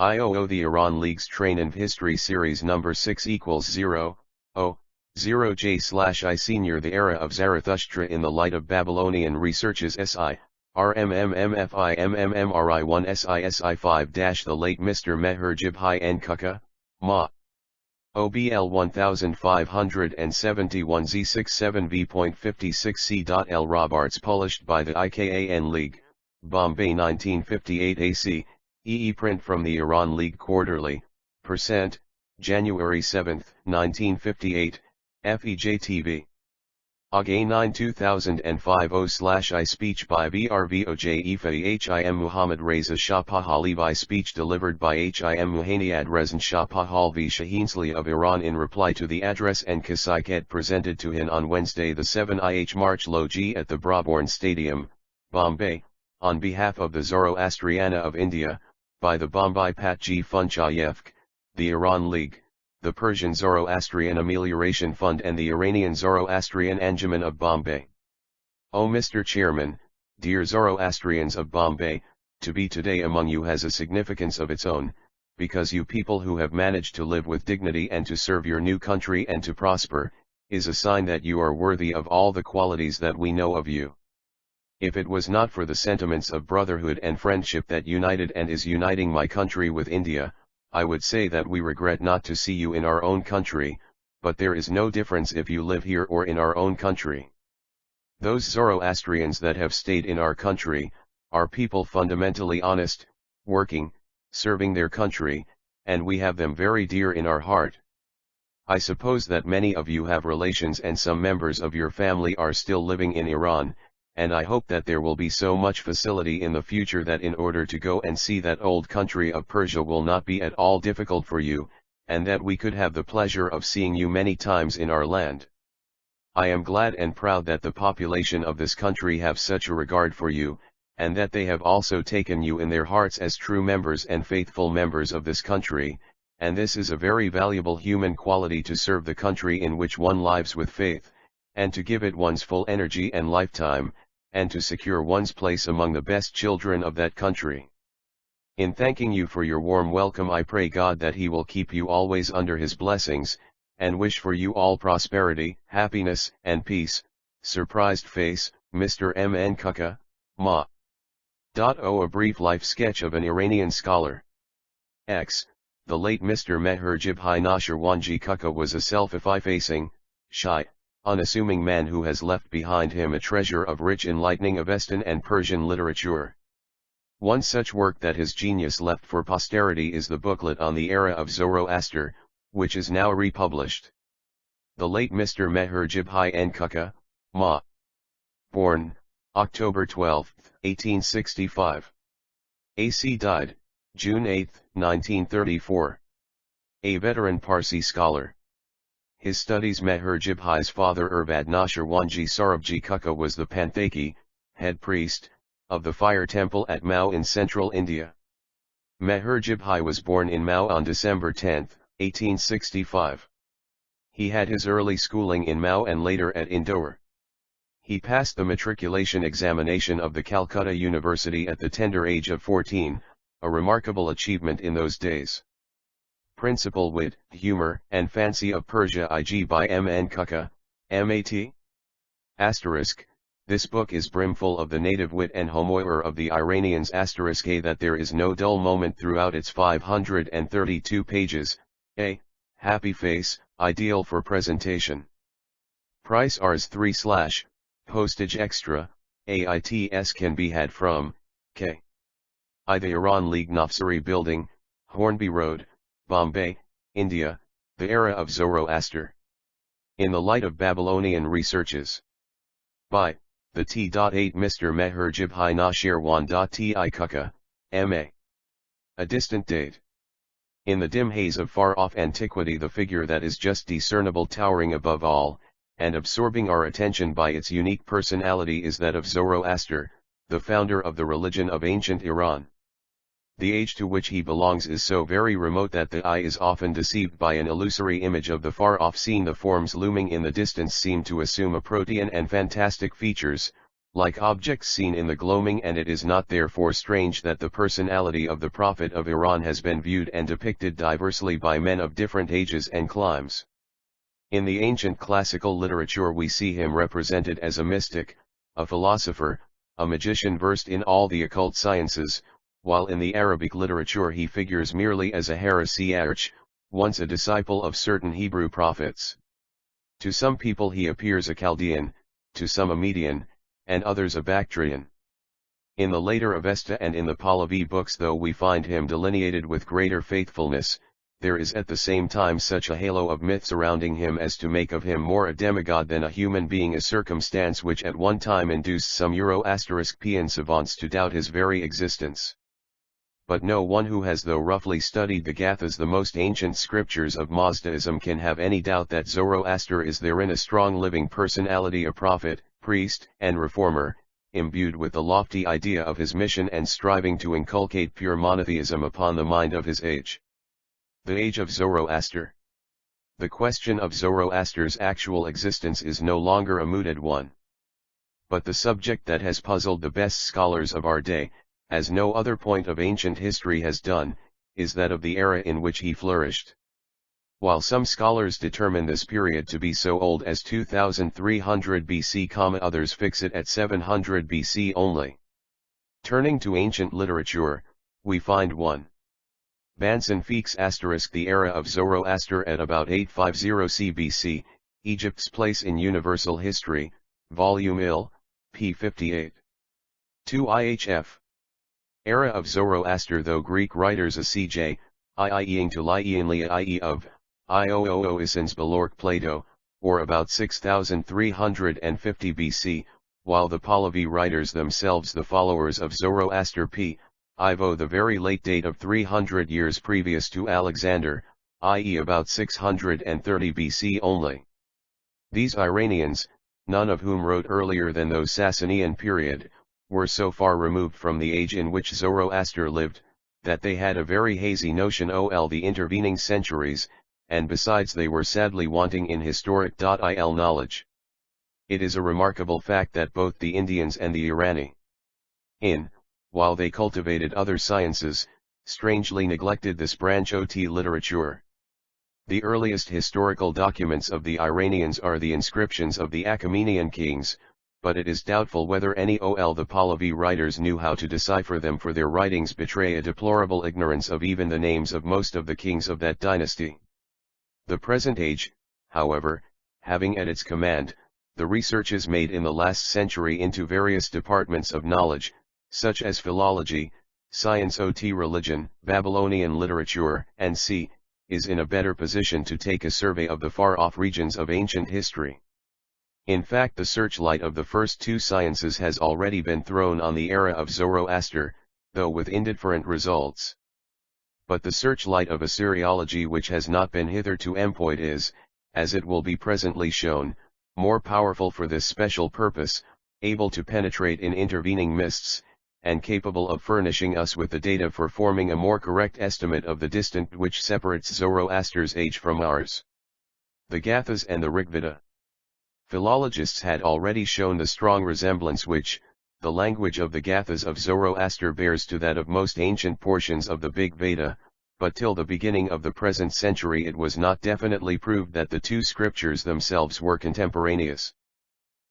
IOO The Iran League's Train and History Series number 6 equals 0, 0 J/I Senior The Era of Zarathustra in the Light of Babylonian Researches SI, RMMMFIMMMRI1 SISI 5 The late Mr. Meher Jibhai N. Kuka, Ma. OBL 1571 Z67V.56 C.L. Robarts published by the IKAN League, Bombay 1958 AC, EE print from the Iran League Quarterly, %, January 7, 1958, FEJ-TV. AG 9 2005 0/I speech by BRVOJ Ifa Him Muhammad Reza Shah Pahlavi speech delivered by Him Muhaniad Rezan Shah Pahlavi Shahinsli of Iran in reply to the address and Kasaiket presented to him on Wednesday the 7th March Logi at the Brabourne Stadium, Bombay, on behalf of the Zoroastriana of India, by the Bombay Patji Funchayevk, the Iran League, the Persian Zoroastrian Amelioration Fund and the Iranian Zoroastrian Anjuman of Bombay. O Mr. Chairman, dear Zoroastrians of Bombay, to be today among you has a significance of its own, because you people who have managed to live with dignity and to serve your new country and to prosper, is a sign that you are worthy of all the qualities that we know of you. If it was not for the sentiments of brotherhood and friendship that united and is uniting my country with India, I would say that we regret not to see you in our own country, but there is no difference if you live here or in our own country. Those Zoroastrians that have stayed in our country, are people fundamentally honest, working, serving their country, and we have them very dear in our heart. I suppose that many of you have relations and some members of your family are still living in Iran, and I hope that there will be so much facility in the future that in order to go and see that old country of Persia will not be at all difficult for you, and that we could have the pleasure of seeing you many times in our land. I am glad and proud that the population of this country have such a regard for you, and that they have also taken you in their hearts as true members and faithful members of this country, and this is a very valuable human quality to serve the country in which one lives with faith, and to give it one's full energy and lifetime, and to secure one's place among the best children of that country. In thanking you for your warm welcome, I pray God that He will keep you always under His blessings, and wish for you all prosperity, happiness, and peace. Surprised face, Mr. M. N. Kuka, Ma. A brief life sketch of an Iranian scholar. X. The late Mr. Meher Jibhai Nashirwanji Kuka was a self-effacing, shy, unassuming man who has left behind him a treasure of rich enlightening Avestan and Persian literature. One such work that his genius left for posterity is the booklet on the era of Zoroaster, which is now republished. The late Mr. Meher Jibhai N. Kuka, Ma. Born, October 12, 1865. AC died, June 8, 1934. A veteran Parsi scholar. His studies Meher Jibhai's father Urbad Nashirwanji Sarabji Kuka was the Panthaki, head priest, of the fire temple at Mao in central India. Meher Jibhai was born in Mao on December 10, 1865. He had his early schooling in Mao and later at Indore. He passed the matriculation examination of the Calcutta University at the tender age of 14, a remarkable achievement in those days. Principal Wit, Humor, and Fancy of Persia IG by M. N. Kuka, M.A.T. Asterisk, this book is brimful of the native wit and humour of the Iranians asterisk A that there is no dull moment throughout its 532 pages, A. Happy face, ideal for presentation. Price Rs 3/ postage extra, AITS can be had from, K. I. The Iran League Nafsari Building, Hornby Road, Bombay, India, the era of Zoroaster. In the Light of Babylonian Researches. By, the T.8 Mr. Meher Jibhai Nashirwan.Ti Kuka, M.A. A distant date. In the dim haze of far-off antiquity the figure that is just discernible towering above all, and absorbing our attention by its unique personality is that of Zoroaster, the founder of the religion of ancient Iran. The age to which he belongs is so very remote that the eye is often deceived by an illusory image of the far-off scene. The forms looming in the distance seem to assume a protean and fantastic features, like objects seen in the gloaming, and it is not therefore strange that the personality of the prophet of Iran has been viewed and depicted diversely by men of different ages and climes. In the ancient classical literature we see him represented as a mystic, a philosopher, a magician versed in all the occult sciences, while in the Arabic literature he figures merely as a heresiarch, once a disciple of certain Hebrew prophets. To some people he appears a Chaldean, to some a Median, and others a Bactrian. In the later Avesta and in the Pahlavi books, though we find him delineated with greater faithfulness, there is at the same time such a halo of myth surrounding him as to make of him more a demigod than a human being, a circumstance which at one time induced some Zoroastrian savants to doubt his very existence. But no one who has though roughly studied the Gathas, the most ancient scriptures of Mazdaism, can have any doubt that Zoroaster is therein a strong living personality, a prophet, priest, and reformer, imbued with the lofty idea of his mission and striving to inculcate pure monotheism upon the mind of his age. The age of Zoroaster. The question of Zoroaster's actual existence is no longer a mooted one. But the subject that has puzzled the best scholars of our day, as no other point of ancient history has done, is that of the era in which he flourished. While some scholars determine this period to be so old as 2300 BC, others fix it at 700 BC only. Turning to ancient literature, we find 1. Banson Feeks * the era of Zoroaster at about 850 CBC, Egypt's place in universal history, Volume IL, p. 58. 2. IHF. Era of Zoroaster, though Greek writers ACJ, IIEing to Lienlia IE of, Iooisins Balork Plato, or about 6350 BC, while the Pahlavi writers themselves, the followers of Zoroaster p. Ivo, the very late date of 300 years previous to Alexander, i.e. about 630 BC only. These Iranians, none of whom wrote earlier than those Sasanian period, were so far removed from the age in which Zoroaster lived, that they had a very hazy notion of the intervening centuries, and besides they were sadly wanting in historic.il knowledge. It is a remarkable fact that both the Indians and the Irani, while they cultivated other sciences, strangely neglected this branch of literature. The earliest historical documents of the Iranians are the inscriptions of the Achaemenian kings, but it is doubtful whether any the Pahlavi writers knew how to decipher them, for their writings betray a deplorable ignorance of even the names of most of the kings of that dynasty. The present age, however, having at its command, the researches made in the last century into various departments of knowledge, such as philology, science religion, Babylonian literature, and is in a better position to take a survey of the far-off regions of ancient history. In fact, the searchlight of the first two sciences has already been thrown on the era of Zoroaster, though with indifferent results. But the searchlight of Assyriology, which has not been hitherto employed, is, as it will be presently shown, more powerful for this special purpose, able to penetrate in intervening mists, and capable of furnishing us with the data for forming a more correct estimate of the distance which separates Zoroaster's age from ours. The Gathas and the Rigveda. Philologists had already shown the strong resemblance which, the language of the Gathas of Zoroaster bears to that of most ancient portions of the Big Veda, but till the beginning of the present century it was not definitely proved that the two scriptures themselves were contemporaneous.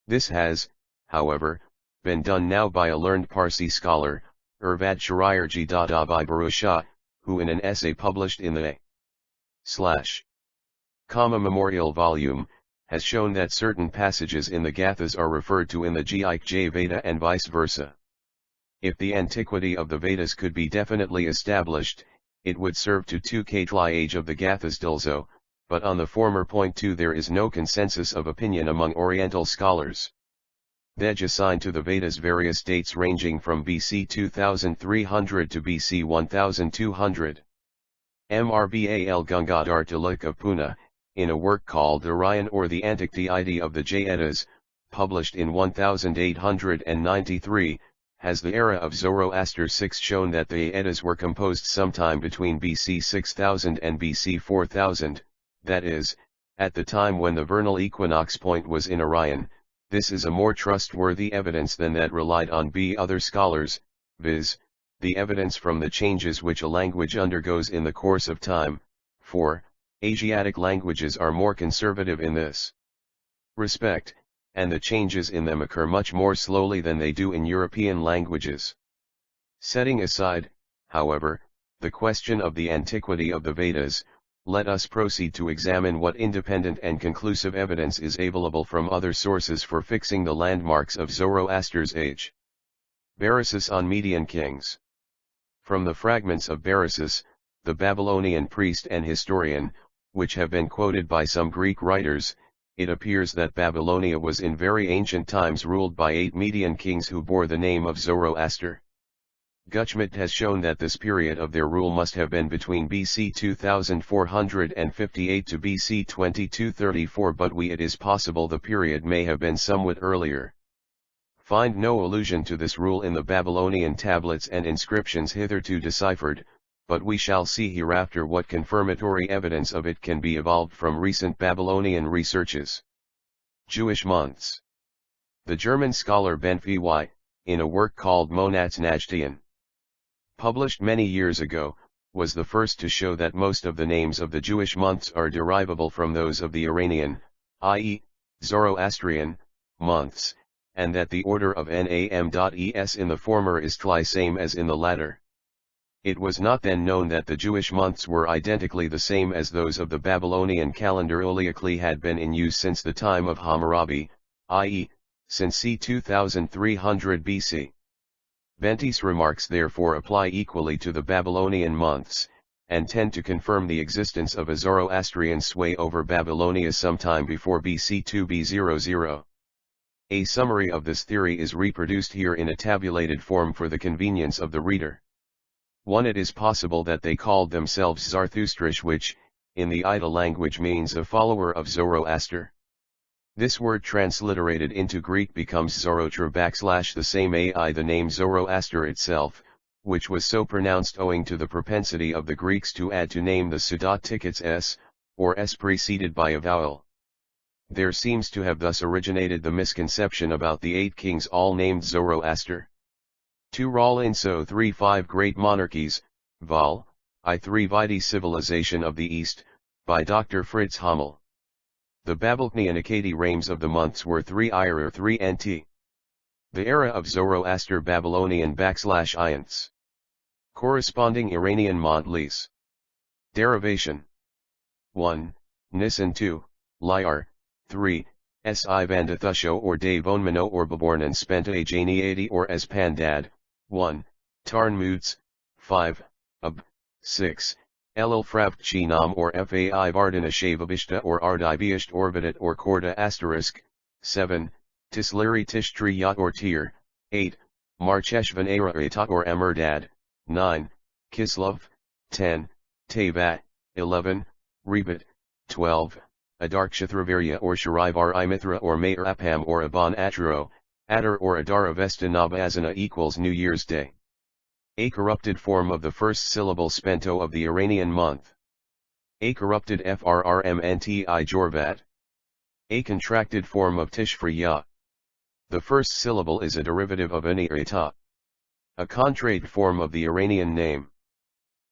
This has, however, been done now by a learned Parsi scholar, Irvad Shariarji Dadabai Barusha, who in an essay published in the Memorial volume, has shown that certain passages in the Gathas are referred to in the Gik Veda and vice versa. If the antiquity of the Vedas could be definitely established, it would serve to Katli age of the Gathas Dilzo, but on the former point too there is no consensus of opinion among Oriental scholars. They assign to the Vedas various dates ranging from BC 2300 to BC 1200. Mrbal Gangadhar Tilak of Pune, in a work called Orion or the Antiquity of the Vedas, published in 1893, has the era of Zoroaster 6 shown that the Vedas were composed sometime between BC 6000 and BC 4000, that is, at the time when the vernal equinox point was in Orion, This is a more trustworthy evidence than that relied on by other scholars, viz., the evidence from the changes which a language undergoes in the course of time, for Asiatic languages are more conservative in this respect, and the changes in them occur much more slowly than they do in European languages. Setting aside, however, the question of the antiquity of the Vedas, let us proceed to examine what independent and conclusive evidence is available from other sources for fixing the landmarks of Zoroaster's age. Berosus on Median kings. From the fragments of Berosus, the Babylonian priest and historian, which have been quoted by some Greek writers, it appears that Babylonia was in very ancient times ruled by 8 Median kings who bore the name of Zoroaster. Gutschmidt has shown that this period of their rule must have been between BC 2458 to BC 2234, but it is possible the period may have been somewhat earlier. Find no allusion to this rule in the Babylonian tablets and inscriptions hitherto deciphered, but we shall see hereafter what confirmatory evidence of it can be evolved from recent Babylonian researches. Jewish months. The German scholar Benfey, in a work called Monats Najdian, published many years ago, was the first to show that most of the names of the Jewish months are derivable from those of the Iranian, i.e., Zoroastrian, months, and that the order of nam.es in the former is the same as in the latter. It was not then known that the Jewish months were identically the same as those of the Babylonian calendar Oliacli had been in use since the time of Hammurabi, i.e., since c. 2300 BC. Bentis remarks therefore apply equally to the Babylonian months, and tend to confirm the existence of a Zoroastrian sway over Babylonia sometime before BC 2b00. A summary of this theory is reproduced here in a tabulated form for the convenience of the reader. 1. It is possible that they called themselves Zarathustrish, which, in the Ida language, means a follower of Zoroaster. This word transliterated into Greek becomes Zorotra / the same ai the name Zoroaster itself, which was so pronounced owing to the propensity of the Greeks to add to name the Sudat tickets s, or s preceded by a vowel. There seems to have thus originated the misconception about the 8 kings all named Zoroaster. 2. Rawlinso 3-5 Great Monarchies, Vol. I3 Vidi Civilization of the East, by Dr. Fritz Hommel. The Babylonian Akkadi names of the months were 3 or 3 nt. The era of Zoroaster Babylonian / Iants. Corresponding Iranian monthlies. Derivation. 1. Nisan 2, Lyar, 3, S. Ivandathusho or Davonmano or Babornan Spenta Janiadi or as Pandad, 1, Tarnmuds, 5, Ab, 6, Elil Fravchi Nam or Fai Vardana Shavabishta or Ardibiasht Orbitat or Korda *, 7, Tislari Tishtri Yat or Tir, 8, Marcheshvan Araita or Amurdad, 9, Kislev, 10, Tevat, 11, Rebat, 12, Adarkshathravirya or Sharivar Imithra or Mayor Apam or Aban Atro, Adar or Adara Vesta Nabazana equals New Year's Day. A corrupted form of the first syllable spento of the Iranian month. A corrupted frrmnti Jorvat. A contracted form of Tishfriya. The first syllable is a derivative of Anirita. A contrade form of the Iranian name.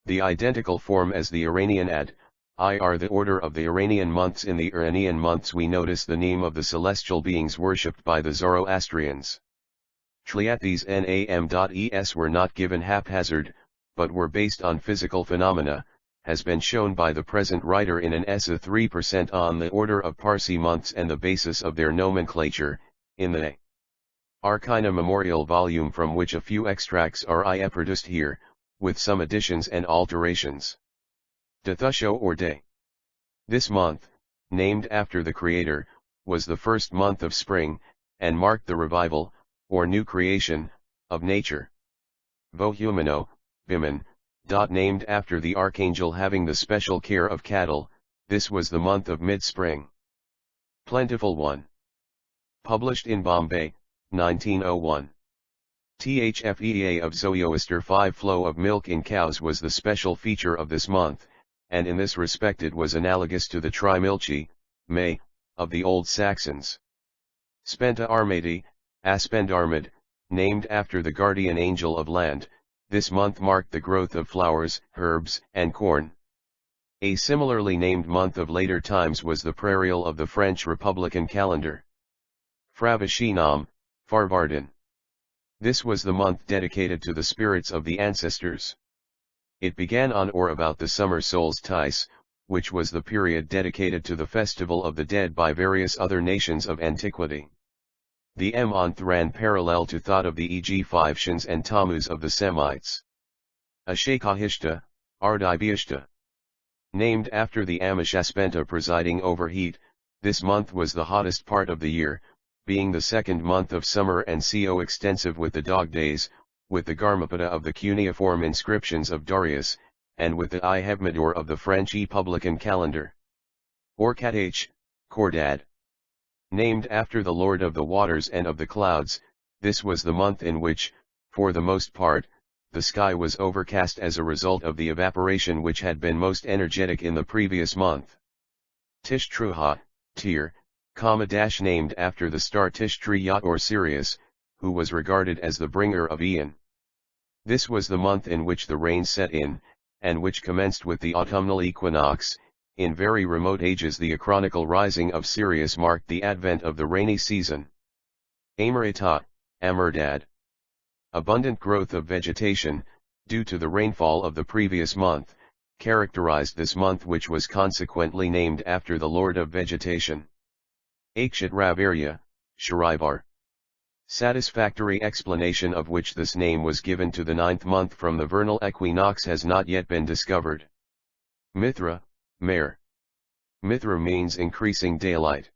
The identical form as the Iranian ad, I are the order of the Iranian months. In the Iranian months we notice the name of the celestial beings worshipped by the Zoroastrians. These nam.es were not given haphazard, but were based on physical phenomena, has been shown by the present writer in an essay 3% on the order of Parsi months and the basis of their nomenclature, in the Archina Memorial volume, from which a few extracts are produced here, with some additions and alterations. Dathusho or Day. This month, named after the Creator, was the first month of spring, and marked the revival, or new creation, of nature. Vohumano, Biman, named after the archangel having the special care of cattle, this was the month of mid-spring. Plentiful One. Published in Bombay, 1901. Thfea of Zoroaster 5 flow of milk in cows was the special feature of this month, and in this respect it was analogous to the Trimilchi, May, of the Old Saxons. Spenta Armati, Aspend Armad, named after the guardian angel of land, this month marked the growth of flowers, herbs, and corn. A similarly named month of later times was the prairial of the French Republican calendar. Fravashinam, Farvardin. This was the month dedicated to the spirits of the ancestors. It began on or about the summer solstice, which was the period dedicated to the festival of the dead by various other nations of antiquity. The month ran parallel to thought of the Eg-5 and Tammuz of the Semites. Ashakahishta, Ardibiishta. Named after the Amashaspenta presiding over heat, this month was the hottest part of the year, being the second month of summer and co-extensive with the dog days, with the Garmapada of the cuneiform inscriptions of Darius, and with the Ihevmador of the French Republican calendar. Orkadh, Kordad. Named after the Lord of the Waters and of the Clouds, this was the month in which, for the most part, the sky was overcast as a result of the evaporation which had been most energetic in the previous month. Tishtruha, Tyr, named after the star Tishriyat or Sirius, who was regarded as the bringer of Ian. This was the month in which the rain set in, and which commenced with the autumnal equinox. In very remote ages the achronical rising of Sirius marked the advent of the rainy season. Amarita, Amurdad. Abundant growth of vegetation, due to the rainfall of the previous month, characterized this month, which was consequently named after the Lord of Vegetation. Akshat Ravarya, Sharivar. Satisfactory explanation of which this name was given to the 9th month from the vernal equinox has not yet been discovered. Mithra, Mare. Mithra means increasing daylight.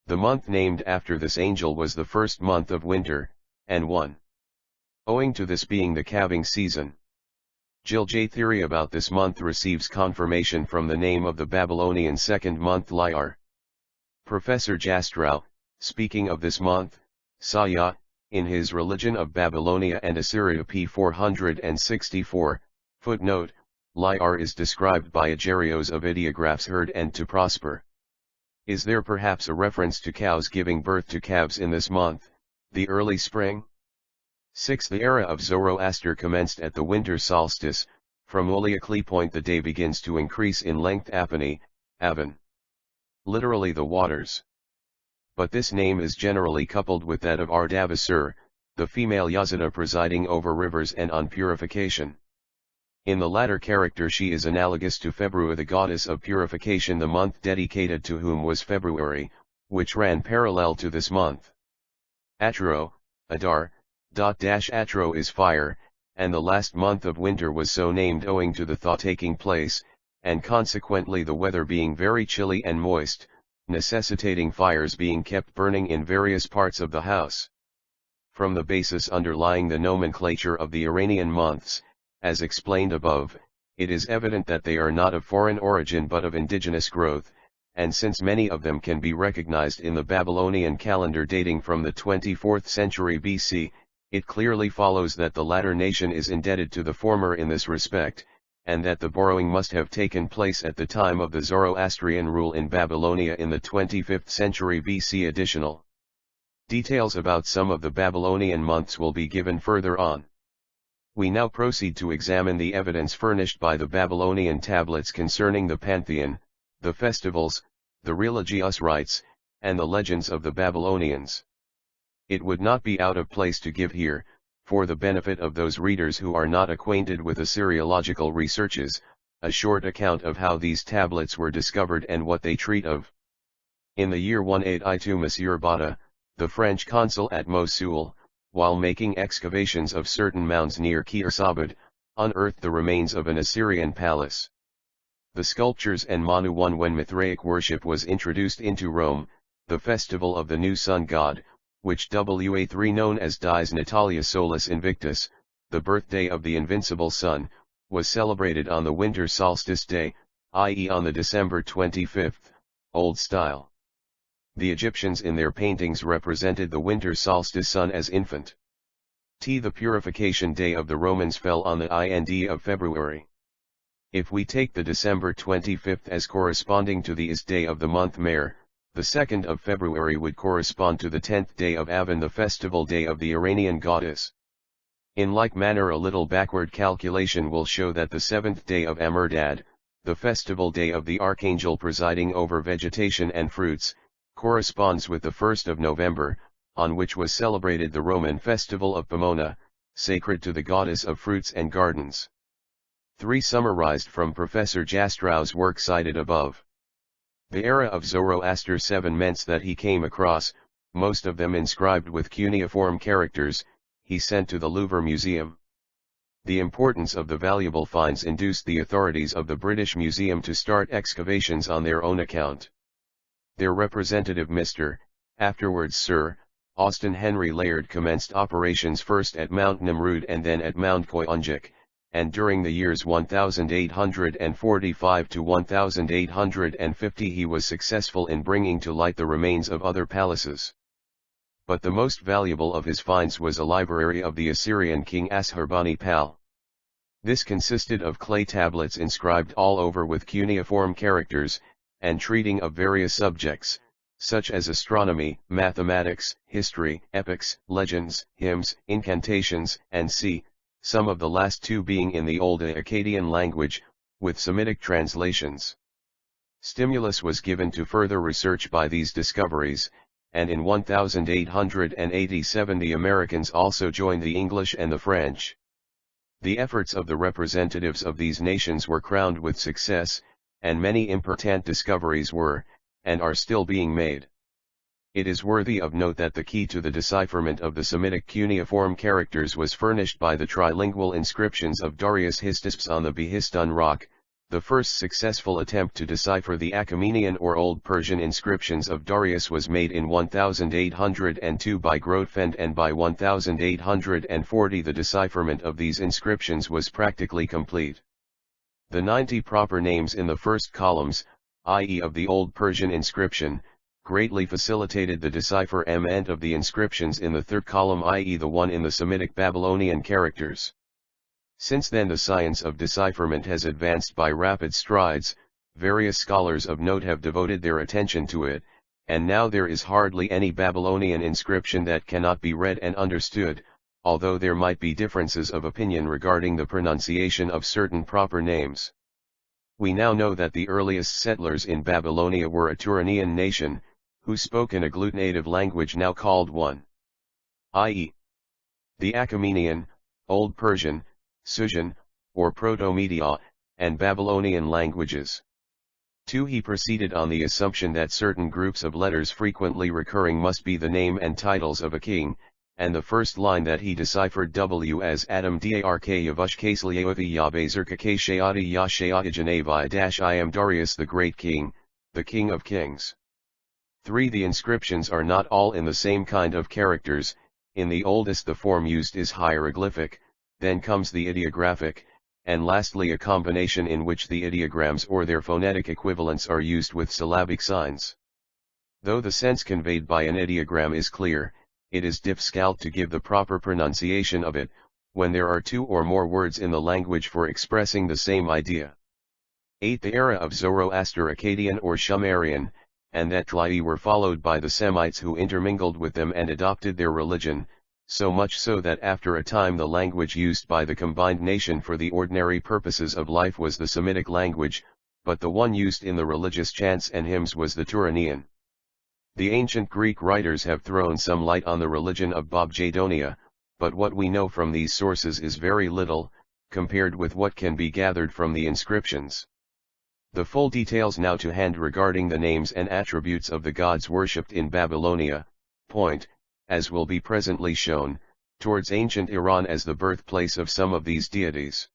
The month named after this angel was the first month of winter, and one. Owing to this being the calving season. Gilgay theory about this month receives confirmation from the name of the Babylonian second month Lyar. Professor Jastrow, speaking of this month, Saya, in his Religion of Babylonia and Assyria p. 464, footnote, Lyar is described by Agerios of ideographs heard and to prosper. Is there perhaps a reference to cows giving birth to calves in this month, the early spring? 6. The era of Zoroaster commenced at the winter solstice. From Oliakli point the day begins to increase in length. Apani, Avan. Literally the waters. But this name is generally coupled with that of Ardavasur, the female Yazida presiding over rivers and on purification. In the latter character she is analogous to February, the goddess of purification, the month dedicated to whom was February, which ran parallel to this month. Atro, Adar, Atro is fire, and the last month of winter was so named owing to the thaw taking place, and consequently the weather being very chilly and moist, necessitating fires being kept burning in various parts of the house. From the basis underlying the nomenclature of the Iranian months, as explained above, it is evident that they are not of foreign origin but of indigenous growth, and since many of them can be recognized in the Babylonian calendar dating from the 24th century BC, it clearly follows that the latter nation is indebted to the former in this respect, and that the borrowing must have taken place at the time of the Zoroastrian rule in Babylonia in the 25th century BC. Additional details about some of the Babylonian months will be given further on. We now proceed to examine the evidence furnished by the Babylonian tablets concerning the pantheon, the festivals, the religious rites, and the legends of the Babylonians. It would not be out of place to give here, for the benefit of those readers who are not acquainted with Assyriological researches, a short account of how these tablets were discovered and what they treat of. In the year 1802 Monsieur Botta, the French consul at Mosul, while making excavations of certain mounds near Khirsabad, unearthed the remains of an Assyrian palace. The sculptures and Manu won when Mithraic worship was introduced into Rome, the festival of the new sun god, which Wa3 known as Dies Natalia Solis Invictus, the birthday of the invincible sun, was celebrated on the winter solstice day, i.e. on the December 25th, Old Style. The Egyptians in their paintings represented the winter solstice sun as infant. The purification day of the Romans fell on the IND of February. If we take the December 25th as corresponding to the is day of the month Mare, The 2nd of February would correspond to the 10th day of Avan, the festival day of the Iranian goddess. In like manner, a little backward calculation will show that the 7th day of Amurdad, the festival day of the archangel presiding over vegetation and fruits, corresponds with the 1st of November, on which was celebrated the Roman festival of Pomona, sacred to the goddess of fruits and gardens. 3. Summarized from Professor Jastrow's work cited above. The era of Zoroaster 7 meant that he came across, most of them inscribed with cuneiform characters, he sent to the Louvre Museum. The importance of the valuable finds induced the authorities of the British Museum to start excavations on their own account. Their representative Mr., afterwards Sir, Austin Henry Layard commenced operations first at Mount Nimrud and then at Mount Koyunjik, and during the years 1845 to 1850 he was successful in bringing to light the remains of other palaces. But the most valuable of his finds was a library of the Assyrian king Ashurbanipal. This consisted of clay tablets inscribed all over with cuneiform characters, and treating of various subjects, such as astronomy, mathematics, history, epics, legends, hymns, incantations, and some of the last two being in the old Akkadian language, with Semitic translations. Stimulus was given to further research by these discoveries, and in 1887 the Americans also joined the English and the French. The efforts of the representatives of these nations were crowned with success, and many important discoveries were, and are still being made. It is worthy of note that the key to the decipherment of the Semitic cuneiform characters was furnished by the trilingual inscriptions of Darius Histisps on the Behistun rock. The first successful attempt to decipher the Achaemenian or Old Persian inscriptions of Darius was made in 1802 by Grotefend, and by 1840 the decipherment of these inscriptions was practically complete. The 90 proper names in the first columns, i.e. of the Old Persian inscription, greatly facilitated the decipherment of the inscriptions in the third column, i.e. the one in the Semitic Babylonian characters. Since then the science of decipherment has advanced by rapid strides, various scholars of note have devoted their attention to it, and now there is hardly any Babylonian inscription that cannot be read and understood, although there might be differences of opinion regarding the pronunciation of certain proper names. We now know that the earliest settlers in Babylonia were a Turanian nation, who spoke an agglutinative language now called one, i.e. the Achaemenian, Old Persian, Susian, or Proto-Media, and Babylonian languages. 2. He proceeded on the assumption that certain groups of letters frequently recurring must be the name and titles of a king, and the first line that he deciphered W as Adam Dark Yavushkasliaothi Yabazerkake Shayati Yashayati Janavi I am Darius the Great King, the King of Kings. 3. The inscriptions are not all in the same kind of characters. In the oldest the form used is hieroglyphic, then comes the ideographic, and lastly a combination in which the ideograms or their phonetic equivalents are used with syllabic signs. Though the sense conveyed by an ideogram is clear, it is difficult to give the proper pronunciation of it, when there are two or more words in the language for expressing the same idea. 8. The era of Zoroaster Akkadian or Sumerian, and that Tla'i were followed by the Semites who intermingled with them and adopted their religion, so much so that after a time the language used by the combined nation for the ordinary purposes of life was the Semitic language, but the one used in the religious chants and hymns was the Turanian. The ancient Greek writers have thrown some light on the religion of Babjadonia, but what we know from these sources is very little, compared with what can be gathered from the inscriptions. The full details now to hand regarding the names and attributes of the gods worshipped in Babylonia, point, as will be presently shown, towards ancient Iran as the birthplace of some of these deities.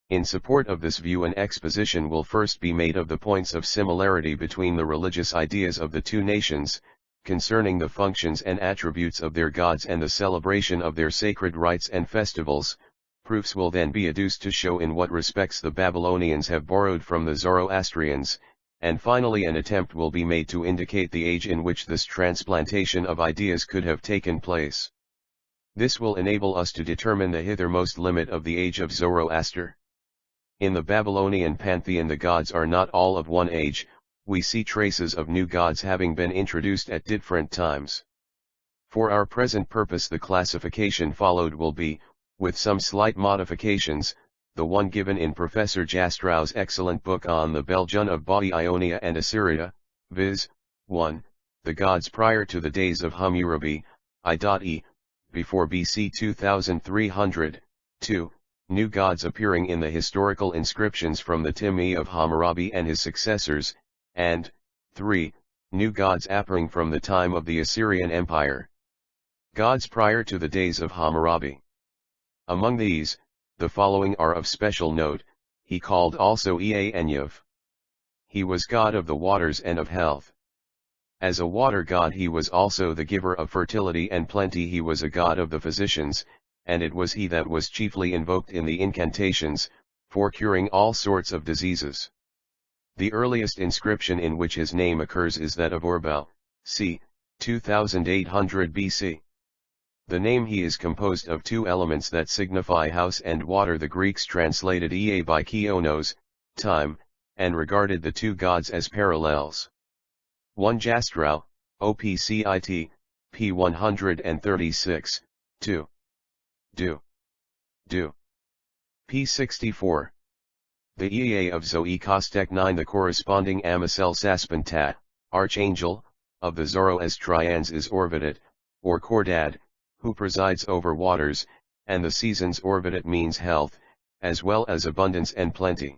In support of this view an exposition will first be made of the points of similarity between the religious ideas of the two nations, concerning the functions and attributes of their gods and the celebration of their sacred rites and festivals. Proofs will then be adduced to show in what respects the Babylonians have borrowed from the Zoroastrians, and finally an attempt will be made to indicate the age in which this transplantation of ideas could have taken place. This will enable us to determine the hithermost limit of the age of Zoroaster. In the Babylonian pantheon the gods are not all of one age, we see traces of new gods having been introduced at different times. For our present purpose the classification followed will be, with some slight modifications, the one given in Professor Jastrow's excellent book on the Belgian of Bahá'í Ionia and Assyria, viz. 1. The gods prior to the days of Hammurabi, I.e., before BC 2300, 2. New gods appearing in the historical inscriptions from the Timmi of Hammurabi and his successors, and 3. New gods appearing from the time of the Assyrian Empire. Gods prior to the days of Hammurabi. Among these, the following are of special note. He called also Ea Enyov. He was god of the waters and of health. As a water god he was also the giver of fertility and plenty. He was a god of the physicians, and it was he that was chiefly invoked in the incantations, for curing all sorts of diseases. The earliest inscription in which his name occurs is that of Ur Va, c. 2800 BC. The name he is composed of two elements that signify house and water. The Greeks translated Ea by Kionos, time, and regarded the two gods as parallels. 1 Jastrow, OPCIT, p. 136, 2. Do. p. 64. The Ea of Zoe Kostek 9. The corresponding Amisel Saspanta, archangel, of the Zoroastrians is Orvidat, or Kordad, who presides over waters, and the seasons. Orvidat means health, as well as abundance and plenty.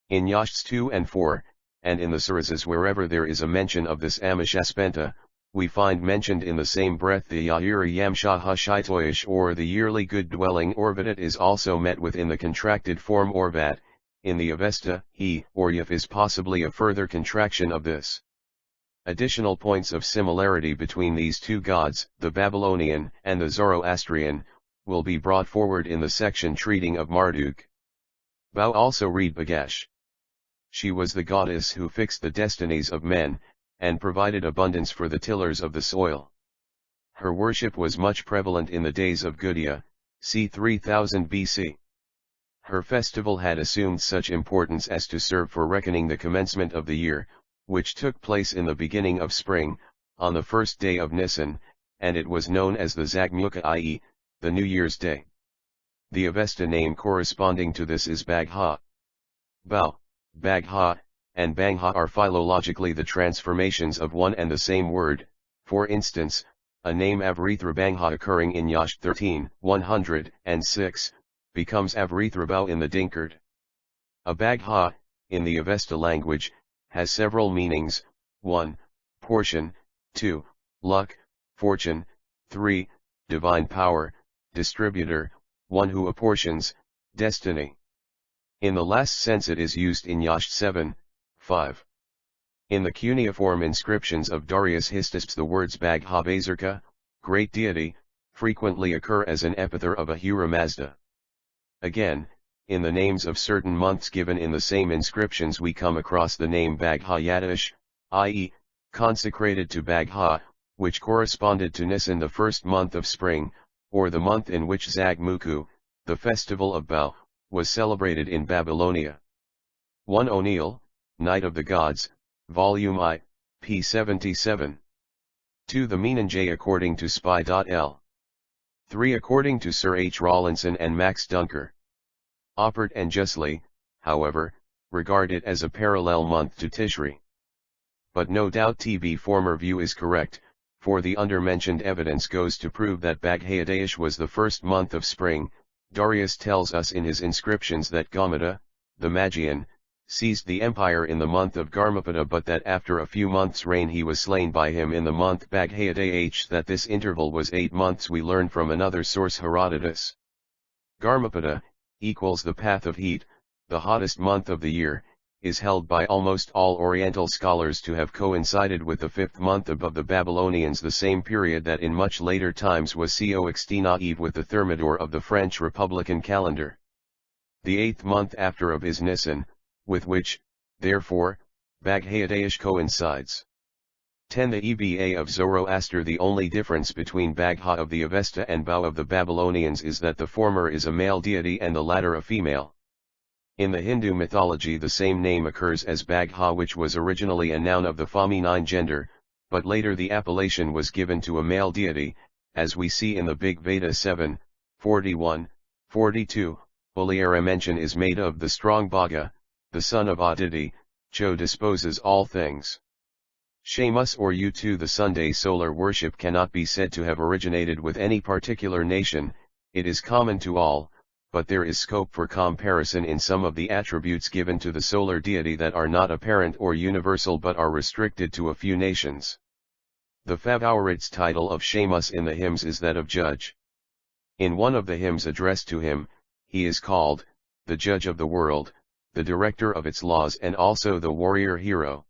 In Yashts 2 and 4, and in the Surazas wherever there is a mention of this Amishaspenta, we find mentioned in the same breath the Yaira Yamsha Hashitoish or the yearly good dwelling. Orvidat is also met with in the contracted form Orvat. In the Avesta, he, or Yaf is possibly a further contraction of this. Additional points of similarity between these two gods, the Babylonian and the Zoroastrian, will be brought forward in the section treating of Marduk. Bao also read Bagash. She was the goddess who fixed the destinies of men, and provided abundance for the tillers of the soil. Her worship was much prevalent in the days of Gudea, c. 3000 BC. Her festival had assumed such importance as to serve for reckoning the commencement of the year, which took place in the beginning of spring, on the first day of Nisan, and it was known as the Zagmuka, i.e., the New Year's Day. The Avesta name corresponding to this is Bagha. Bao, Bagha, and Bangha are philologically the transformations of one and the same word. For instance, a name Avrithra Bangha occurring in Yash 13, 106, becomes Avrithra in the Dinkard. A Bagha, in the Avesta language, has several meanings: 1. Portion, 2. Luck, fortune, 3. Divine power, distributor, one who apportions, destiny. In the last sense it is used in Yash 7, 5. In the cuneiform inscriptions of Darius Histisps the words Bagha Bazarka, great deity, frequently occur as an epithet of Ahura Mazda. Again, in the names of certain months given in the same inscriptions we come across the name Bagha Yadash, i.e., consecrated to Bagha, which corresponded to Nisan, the first month of spring, or the month in which Zagmuku, the festival of Bao, was celebrated in Babylonia. 1 O'Neill, Night of the Gods, Volume I, p. 77. 2 The Menenjay according to Spy.L. 3 According to Sir H. Rawlinson and Max Dunker. Oppert and justly, however, regard it as a parallel month to Tishri. But no doubt TB former view is correct, for the undermentioned evidence goes to prove that Baghaadayish was the first month of spring. Darius tells us in his inscriptions that Gaumata, the Magian, seized the empire in the month of Garmapada, but that after a few months' reign he was slain by him in the month Baghaadayish. That this interval was 8 months we learn from another source, Herodotus. Garmapada, equals the path of heat, the hottest month of the year, is held by almost all Oriental scholars to have coincided with the 5th month above the Babylonians, the same period that in much later times was coextensive with the Thermidor of the French Republican calendar. The 8th month after of is Nisan, with which, therefore, Baghaadayish coincides. 10 The Eba of Zoroaster. The only difference between Bagha of the Avesta and Bao of the Babylonians is that the former is a male deity and the latter a female. In the Hindu mythology the same name occurs as Bagha, which was originally a noun of the feminine gender, but later the appellation was given to a male deity, as we see in the Big Veda 7:41, 42, Uliara mention is made of the strong Bhaga, the son of Aditi, Cho disposes all things. Shamus or Utu. The Sunday solar worship cannot be said to have originated with any particular nation, it is common to all, but there is scope for comparison in some of the attributes given to the solar deity that are not apparent or universal but are restricted to a few nations. The favorite's title of Shamus in the hymns is that of judge. In one of the hymns addressed to him, he is called, the judge of the world, the director of its laws and also the warrior hero.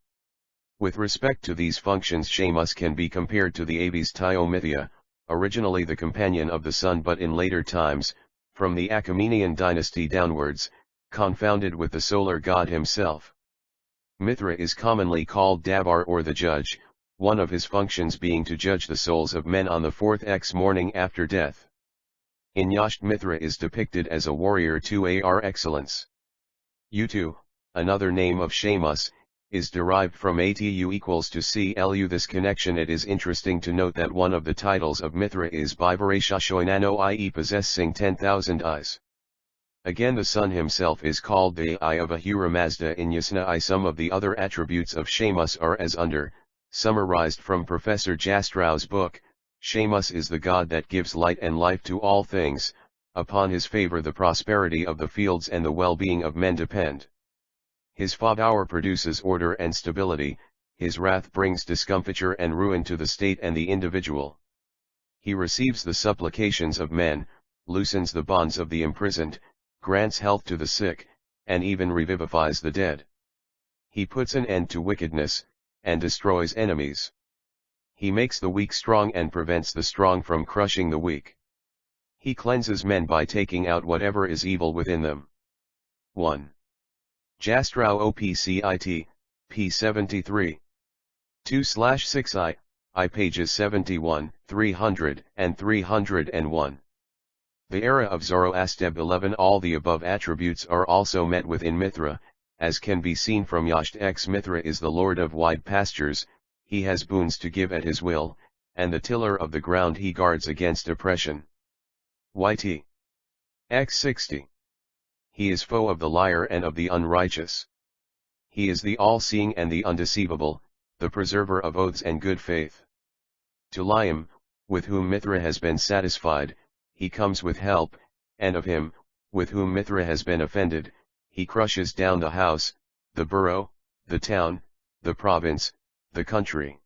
With respect to these functions, Shamus can be compared to the Aves Tiomithia, originally the companion of the sun but in later times, from the Achaemenian dynasty downwards, confounded with the solar god himself. Mithra is commonly called Dabar or the judge, one of his functions being to judge the souls of men on the fourth morning after death. In Yasht, Mithra is depicted as a warrior to ar excellence. Utu, another name of Shamus, is derived from atu equals to clu. This connection, it is interesting to note that one of the titles of Mithra is Bivarashashoinano, i.e. possessing 10,000 eyes. Again the sun himself is called the eye of Ahura Mazda in Yasna I. Some of the other attributes of Shamus are as under, summarized from Professor Jastrow's book. Shamus is the god that gives light and life to all things, upon his favor the prosperity of the fields and the well-being of men depend. His favor produces order and stability, his wrath brings discomfiture and ruin to the state and the individual. He receives the supplications of men, loosens the bonds of the imprisoned, grants health to the sick, and even revivifies the dead. He puts an end to wickedness, and destroys enemies. He makes the weak strong and prevents the strong from crushing the weak. He cleanses men by taking out whatever is evil within them. 1. Jastrow OPCIT, p. 73. 2/6 I pages 71, 300 and 301. The era of Zoroaster 11. All the above attributes are also met with in Mithra, as can be seen from Yasht X. Mithra is the lord of wide pastures, he has boons to give at his will, and the tiller of the ground he guards against oppression. YT. X 60. He is foe of the liar and of the unrighteous. He is the all-seeing and the undeceivable, the preserver of oaths and good faith. To Liam, with whom Mithra has been satisfied, he comes with help, and of him, with whom Mithra has been offended, he crushes down the house, the borough, the town, the province, the country.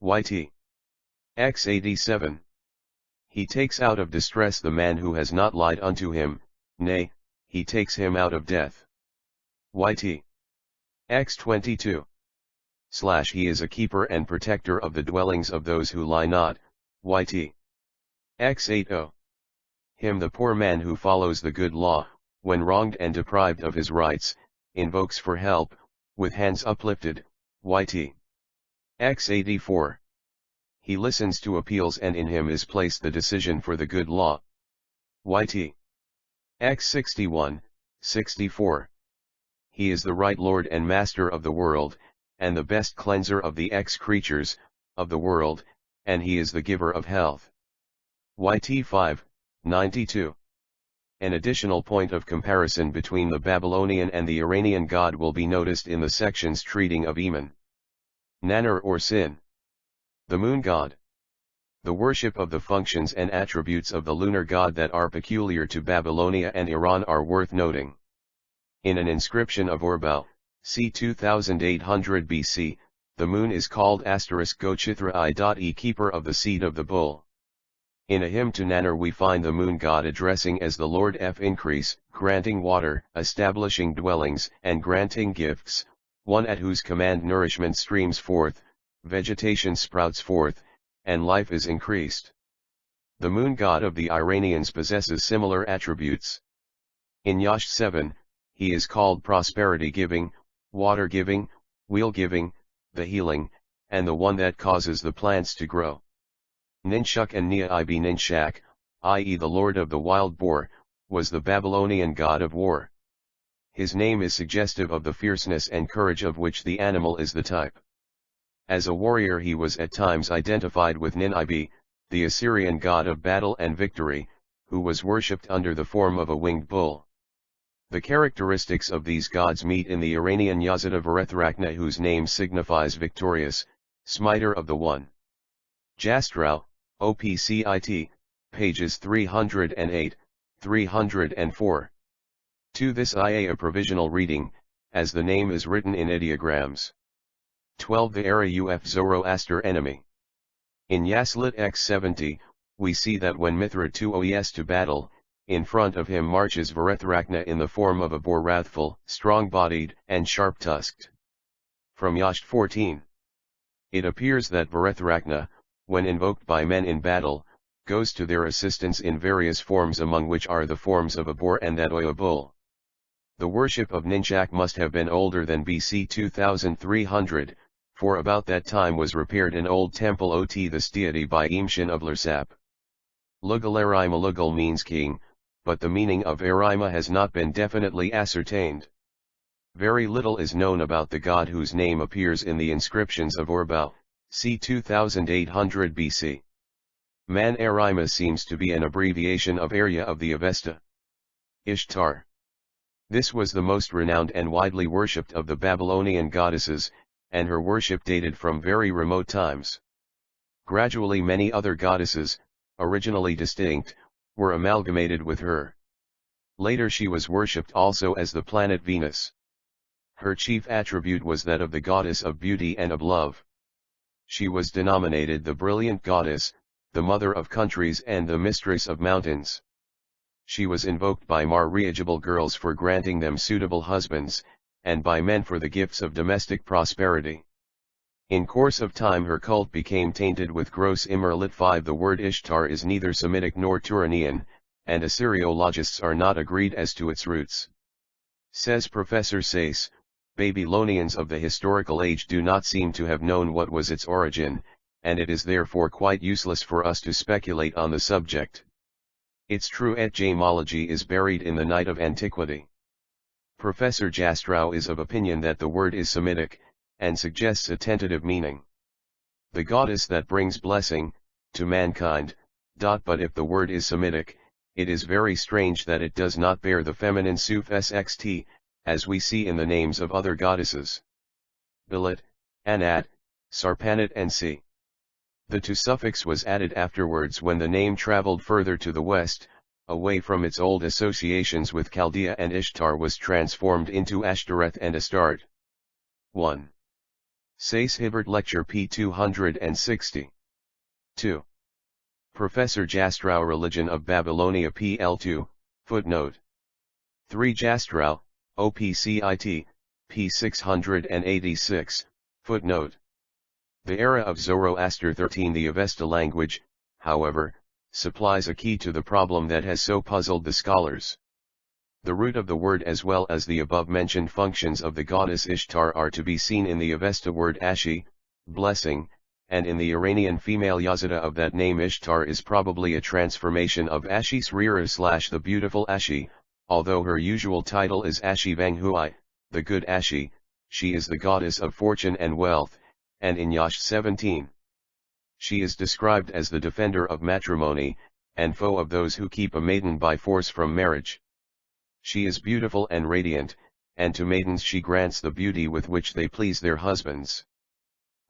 YT. X 87. He takes out of distress the man who has not lied unto him, nay, he takes him out of death. YT. X 22. He is a keeper and protector of the dwellings of those who lie not. YT. X 80. Him the poor man who follows the good law, when wronged and deprived of his rights, invokes for help, with hands uplifted. YT. X 84. He listens to appeals and in him is placed the decision for the good law. YT. X 61, 64. He is the right Lord and Master of the world, and the best cleanser of the creatures, of the world, and he is the giver of health. YT 5, 92. An additional point of comparison between the Babylonian and the Iranian god will be noticed in the sections treating of Iman. Nannar or sin. The moon god. The worship of the functions and attributes of the lunar god that are peculiar to Babylonia and Iran are worth noting. In an inscription of Urbau, c. 2800 BC, the moon is called *Gochithra I.E. keeper of the seed of the bull. In a hymn to Nannar we find the moon god addressing as the Lord F. increase, granting water, establishing dwellings, and granting gifts, one at whose command nourishment streams forth, vegetation sprouts forth, and life is increased. The moon god of the Iranians possesses similar attributes. In Yasht 7, he is called prosperity-giving, water-giving, wheel-giving, the healing, and the one that causes the plants to grow. Ninshuk and Nia-Ib Ninshak, i.e. the lord of the wild boar, was the Babylonian god of war. his name is suggestive of the fierceness and courage of which the animal is the type. As a warrior he was at times identified with Ninib, the Assyrian god of battle and victory, who was worshipped under the form of a winged bull. The characteristics of these gods meet in the Iranian Yazida Zarathustra, whose name signifies victorious, smiter of the one. Jastrow, OPCIT, pages 308, 304. To this IA a provisional reading, as the name is written in ideograms. 12. The Era Uf Zoroaster enemy. In Yaslit X70, we see that when Mithra oes to battle, in front of him marches Zarathustra in the form of a boar, wrathful, strong-bodied, and sharp-tusked. From Yasht 14. It appears that Zarathustra, when invoked by men in battle, goes to their assistance in various forms, among which are the forms of a boar and that of a bull. The worship of Ninshak must have been older than BC 2300, for about that time was repaired an old temple ot this deity by Imshin of Larsap. Lugalarima Lugal means king, but the meaning of Arima has not been definitely ascertained. Very little is known about the god whose name appears in the inscriptions of Urbau, c. 2800 BC. Man Arima seems to be an abbreviation of Arya of the Avesta. Ishtar. This was the most renowned and widely worshipped of the Babylonian goddesses, and her worship dated from very remote times. Gradually many other goddesses, originally distinct, were amalgamated with her. Later she was worshipped also as the planet Venus. Her chief attribute was that of the goddess of beauty and of love. She was denominated the brilliant goddess, the mother of countries and the mistress of mountains. She was invoked by marriageable girls for granting them suitable husbands, and by men for the gifts of domestic prosperity. In course of time her cult became tainted with gross immorality. 5. The word Ishtar is neither Semitic nor Turanian, and Assyriologists are not agreed as to its roots. Says Professor Sayce, Babylonians of the historical age do not seem to have known what was its origin, and it is therefore quite useless for us to speculate on the subject. Its true etymology is buried in the night of antiquity. Professor Jastrow is of opinion that the word is Semitic, and suggests a tentative meaning. The goddess that brings blessing to mankind. But if the word is Semitic, it is very strange that it does not bear the feminine suf sxt, as we see in the names of other goddesses. Bilit, Anat, Sarpanit and C. The to suffix was added afterwards when the name traveled further to the west, away from its old associations with Chaldea, and Ishtar was transformed into Ashtoreth and Astarte. 1. Sayce Hibbert Lecture p. 260. 2. Professor Jastrow Religion of Babylonia pl. 2, footnote. 3. Jastrow, OPCIT, p. 686, footnote. The era of Zoroaster 13. The Avesta language, however, supplies a key to the problem that has so puzzled the scholars. The root of the word as well as the above-mentioned functions of the goddess Ishtar are to be seen in the Avesta word Ashi, blessing, and in the Iranian female Yazida of that name Ishtar is probably a transformation of Ashi Srira / the beautiful Ashi, although her usual title is Ashi Vanghui, the good Ashi. She is the goddess of fortune and wealth, and in Yash 17. She is described as the defender of matrimony, and foe of those who keep a maiden by force from marriage. She is beautiful and radiant, and to maidens she grants the beauty with which they please their husbands.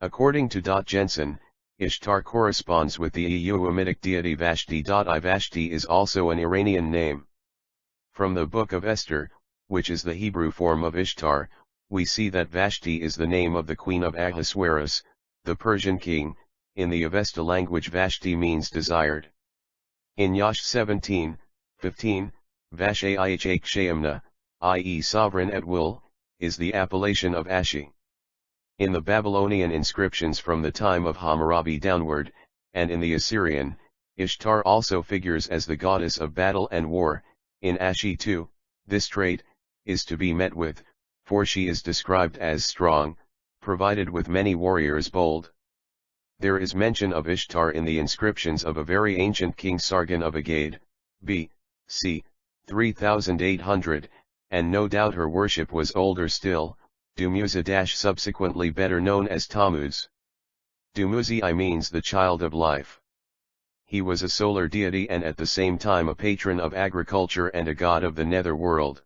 According to Jensen, Ishtar corresponds with the Eumenic deity Vashti. Vashti is also an Iranian name. From the Book of Esther, which is the Hebrew form of Ishtar, we see that Vashti is the name of the queen of Ahasuerus, the Persian king. In the Avesta language Vashti means desired. In Yash 17, 15, Vash-Ahshayamna, i.e. sovereign at will, is the appellation of Ashi. In the Babylonian inscriptions from the time of Hammurabi downward, and in the Assyrian, Ishtar also figures as the goddess of battle and war. In Ashi too, this trait is to be met with, for she is described as strong, provided with many warriors bold. There is mention of Ishtar in the inscriptions of a very ancient king Sargon of Agade, b. c. 3800, and no doubt her worship was older still, Dumuzi subsequently better known as Tammuz. Dumuzi means the child of life. He was a solar deity and at the same time a patron of agriculture and a god of the nether world.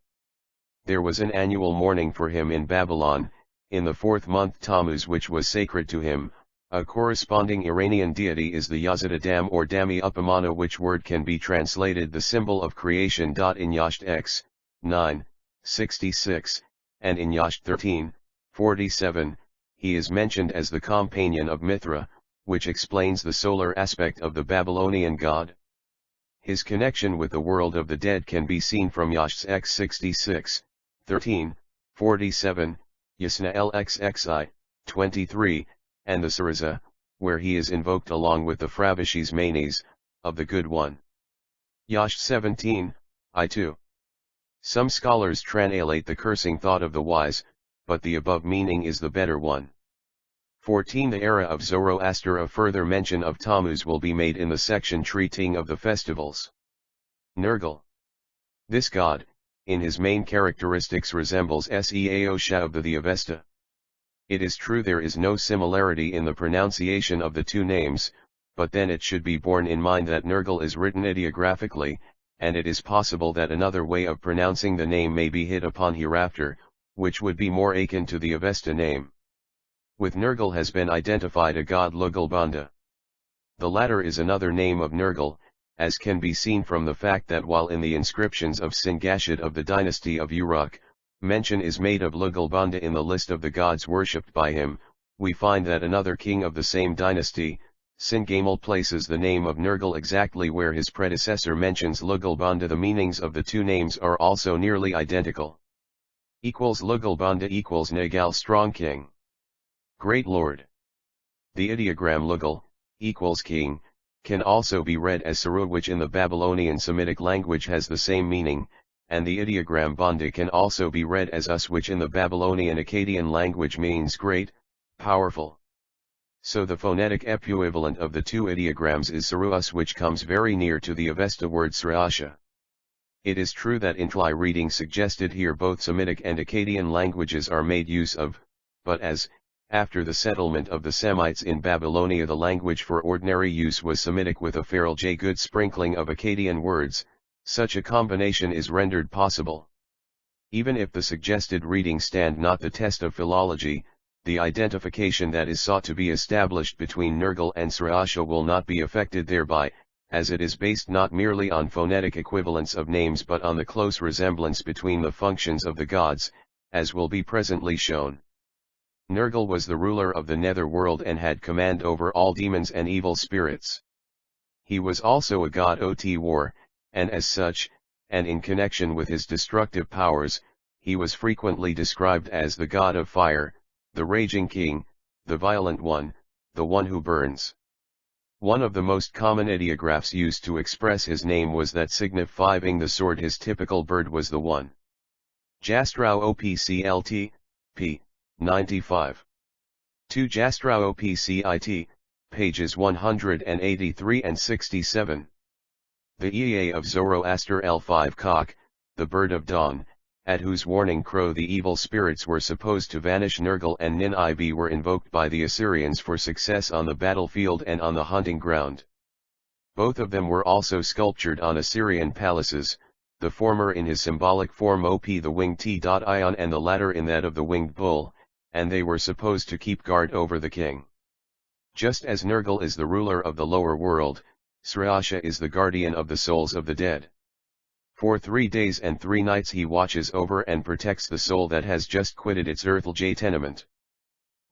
There was an annual mourning for him in Babylon, in the 4th month Tammuz, which was sacred to him. A corresponding Iranian deity is the Yazid Adam or Dami Upamana, which word can be translated the symbol of creation. In Yasht X, 9, 66, and in Yasht 13, 47, he is mentioned as the companion of Mithra, which explains the solar aspect of the Babylonian god. His connection with the world of the dead can be seen from Yasht X 66, 13, 47, Yasna LXXI, 23, and the Saraza, where he is invoked along with the Frabishis Manes, of the Good One. Yasht 17, I2. Some scholars translate the cursing thought of the wise, but the above meaning is the better one. 14. The era of Zoroaster. A further mention of Tammuz will be made in the section treating of the festivals. Nergal. This god, in his main characteristics resembles Seaosha of the Avesta. It is true there is no similarity in the pronunciation of the two names, but then it should be borne in mind that Nergal is written ideographically, and it is possible that another way of pronouncing the name may be hit upon hereafter, which would be more akin to the Avesta name. With Nergal has been identified a god Lugalbanda. The latter is another name of Nergal, as can be seen from the fact that while in the inscriptions of Singashid of the dynasty of Uruk, mention is made of Lugalbanda in the list of the gods worshipped by him, we find that another king of the same dynasty, Singamal, places the name of Nergal exactly where his predecessor mentions Lugalbanda. The meanings of the two names are also nearly identical. Lugalbanda equals Nagal, strong king. Great Lord. The ideogram Lugal, equals king, can also be read as Saru, which in the Babylonian Semitic language has the same meaning, and the ideogram Banda can also be read as Us, which in the Babylonian Akkadian language means great, powerful. So the phonetic equivalent of the two ideograms is Saruus, which comes very near to the Avesta word Sraasha. It is true that in try reading suggested here both Semitic and Akkadian languages are made use of, but as, after the settlement of the Semites in Babylonia, the language for ordinary use was Semitic with a fairly good sprinkling of Akkadian words, such a combination is rendered possible. Even if the suggested reading stand not the test of philology, the identification that is sought to be established between Nergal and Sraasha will not be affected thereby, as it is based not merely on phonetic equivalence of names but on the close resemblance between the functions of the gods, as will be presently shown. Nergal was the ruler of the nether world and had command over all demons and evil spirits. He was also a god of war, and as such, and in connection with his destructive powers, he was frequently described as the god of fire, the raging king, the violent one, the one who burns. One of the most common ideographs used to express his name was that signifying the sword. His typical bird was the one. Jastrau Opclt, p. 95. 2 Jastrau Opcit, pages 183 and 67. The Ea of Zoroaster L5 cock, the bird of dawn, at whose warning crow the evil spirits were supposed to vanish. Nergal and Nin-Ib were invoked by the Assyrians for success on the battlefield and on the hunting ground. Both of them were also sculptured on Assyrian palaces, the former in his symbolic form Op the winged T.Ion and the latter in that of the winged bull, and they were supposed to keep guard over the king. Just as Nergal is the ruler of the lower world, Sraasha is the guardian of the souls of the dead. For 3 days and 3 nights he watches over and protects the soul that has just quitted its earthly tenement.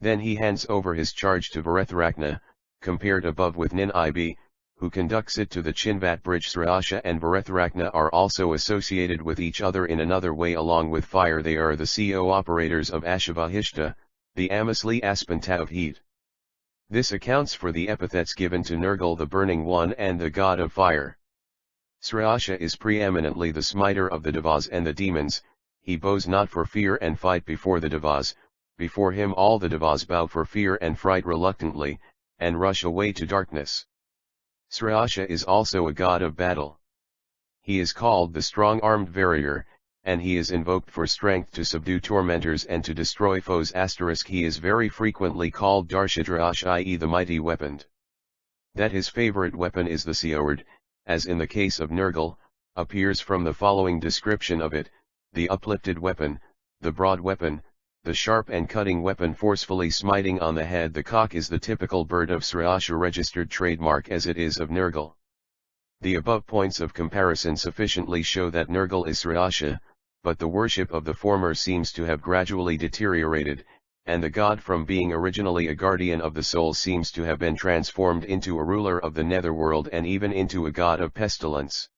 Then he hands over his charge to Zarathustra, compared above with Nin-Ib, who conducts it to the Chinvat bridge. Sraasha and Zarathustra are also associated with each other in another way. Along with fire they are the co-operators of Ashavahishta, the Amisli Aspanta of heat. This accounts for the epithets given to Nergal, the burning one and the god of fire. Sraasha is preeminently the smiter of the devas and the demons. He bows not for fear and fight before the devas. Before him all the devas bow for fear and fright reluctantly, and rush away to darkness. Sraasha is also a god of battle. He is called the strong-armed warrior, and he is invoked for strength to subdue tormentors and to destroy foes. He is very frequently called Darshidrash, i.e. the mighty weaponed. That his favorite weapon is the sword, as in the case of Nergal, appears from the following description of it: the uplifted weapon, the broad weapon, the sharp and cutting weapon forcefully smiting on the head. The cock is the typical bird of Zoroaster, registered trademark as it is of Nergal. The above points of comparison sufficiently show that Nergal is Zoroaster, but the worship of the former seems to have gradually deteriorated, and the god from being originally a guardian of the soul seems to have been transformed into a ruler of the netherworld and even into a god of pestilence.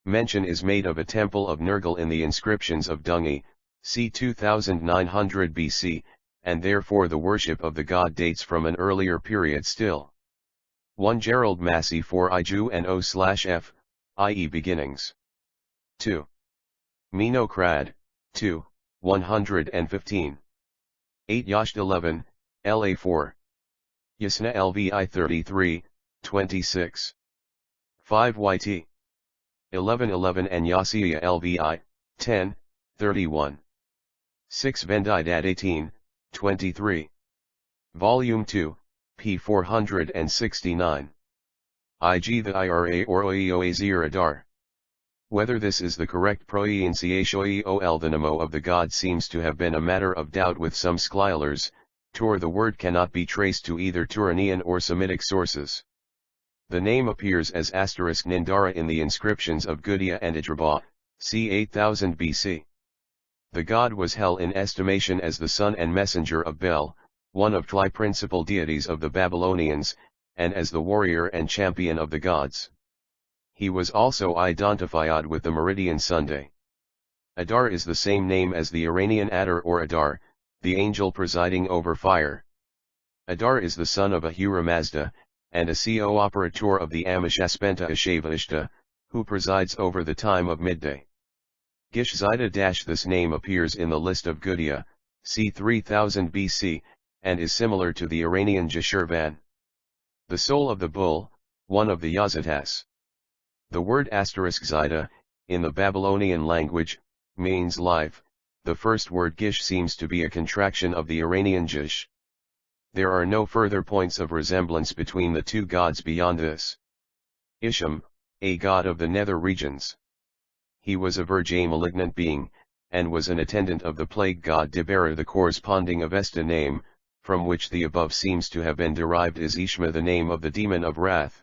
Mention is made of a temple of Nergal in the inscriptions of Dungi, c. 2900 BC, and therefore the worship of the god dates from an earlier period still. 1 Gerald Massey 4 Iju and O/F, i.e. beginnings. 2. Mino Krad, 2, 115. 8 Yasht 11, LA 4. Yasna LVI 33, 26. 5 YT. 1111 and Yasiya LVI, 10, 31. 6 Vendidad 18, 23. Volume 2, p. 469. IG the IRA or Oeoazir Adar. Whether this is the correct pronunciation the name of the god seems to have been a matter of doubt with some scholars. The word cannot be traced to either Turanian or Semitic sources. The name appears as *Nindara in the inscriptions of Gudea and Idraba, c. 8000 BC. The god was held in estimation as the son and messenger of Bel, one of the principal deities of the Babylonians, and as the warrior and champion of the gods. He was also identified with the meridian Sunday. Adar is the same name as the Iranian Adar or Adar, the angel presiding over fire. Adar is the son of Ahura Mazda, and a co-operator of the Amishaspensa Shiavaxta, who presides over the time of midday. Gish Zida - this name appears in the list of Gudea, c. 3000 BC, and is similar to the Iranian Jashirvan. The soul of the bull, one of the Yazatas. The word *Zida, in the Babylonian language, means life. The first word Gish seems to be a contraction of the Iranian Jish. There are no further points of resemblance between the two gods beyond this. Isham, a god of the nether regions. He was a virgin malignant being, and was an attendant of the plague god Dibera. The corresponding Avesta name, from which the above seems to have been derived, is Ishma, the name of the demon of wrath.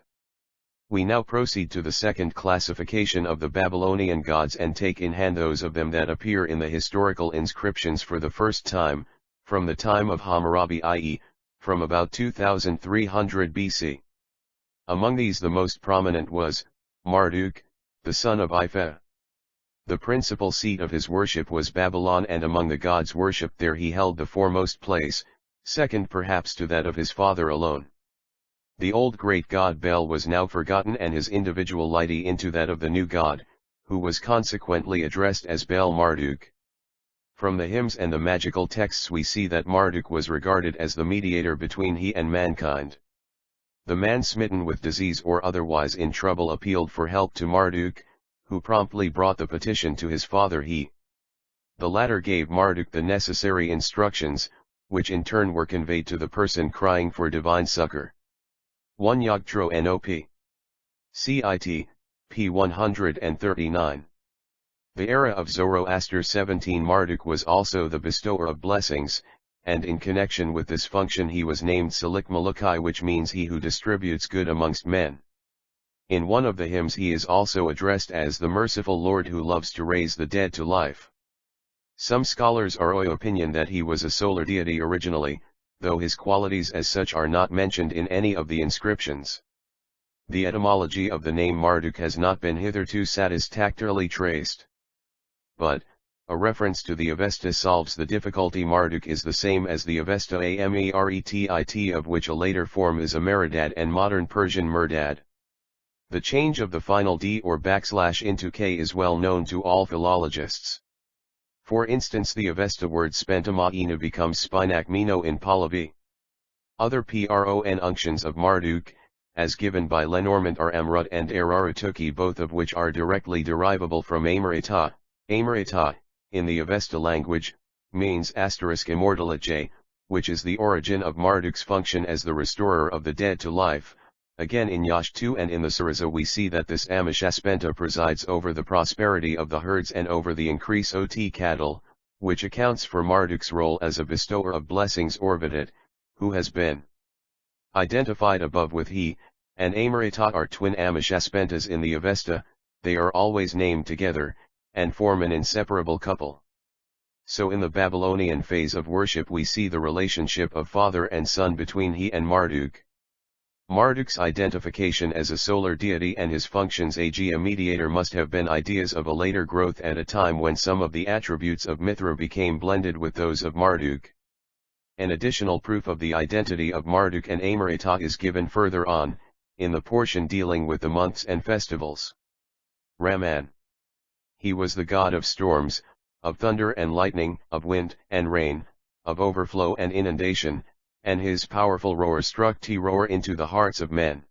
We now proceed to the second classification of the Babylonian gods and take in hand those of them that appear in the historical inscriptions for the first time, from the time of Hammurabi, i.e., from about 2300 BC. Among these the most prominent was Marduk, the son of Ifa. The principal seat of his worship was Babylon, and among the gods worshipped there he held the foremost place, second perhaps to that of his father alone. The old great god Bel was now forgotten and his individuality into that of the new god, who was consequently addressed as Bel Marduk. From the hymns and the magical texts we see that Marduk was regarded as the mediator between he and mankind. The man smitten with disease or otherwise in trouble appealed for help to Marduk, who promptly brought the petition to his father He. The latter gave Marduk the necessary instructions, which in turn were conveyed to the person crying for divine succor. 1 Yogtro Nop. Cit. p. 139. The era of Zoroaster 17 Marduk was also the bestower of blessings, and in connection with this function he was named Salik Malukai, which means he who distributes good amongst men. In one of the hymns he is also addressed as the merciful Lord who loves to raise the dead to life. Some scholars are of opinion that he was a solar deity originally, though his qualities as such are not mentioned in any of the inscriptions. The etymology of the name Marduk has not been hitherto satisfactorily traced. But, a reference to the Avesta solves the difficulty. Marduk is the same as the Avesta Amretit, of which a later form is Ameradad and modern Persian Murdad. The change of the final D or / into K is well known to all philologists. For instance, the Avesta word Spentamaina becomes Spinakmino in Pahlavi. Other Pron unctions of Marduk, as given by Lenormand, are Amrut and Ararutuki, both of which are directly derivable from Amarita. Amrita, in the Avesta language, means *immortality, which is the origin of Marduk's function as the restorer of the dead to life. Again in Yash 2 and in the Sarasa we see that this Amashaspenta presides over the prosperity of the herds and over the increase of cattle, which accounts for Marduk's role as a bestower of blessings Orvitit, who has been identified above with he, and Amrita are twin Amashaspentas in the Avesta. They are always named together, and form an inseparable couple. So in the Babylonian phase of worship we see the relationship of father and son between he and Marduk. Marduk's identification as a solar deity and his functions as a mediator must have been ideas of a later growth at a time when some of the attributes of Mithra became blended with those of Marduk. An additional proof of the identity of Marduk and Amrita is given further on, in the portion dealing with the months and festivals. Raman. He was the god of storms, of thunder and lightning, of wind and rain, of overflow and inundation, and his powerful roar struck terror into the hearts of men.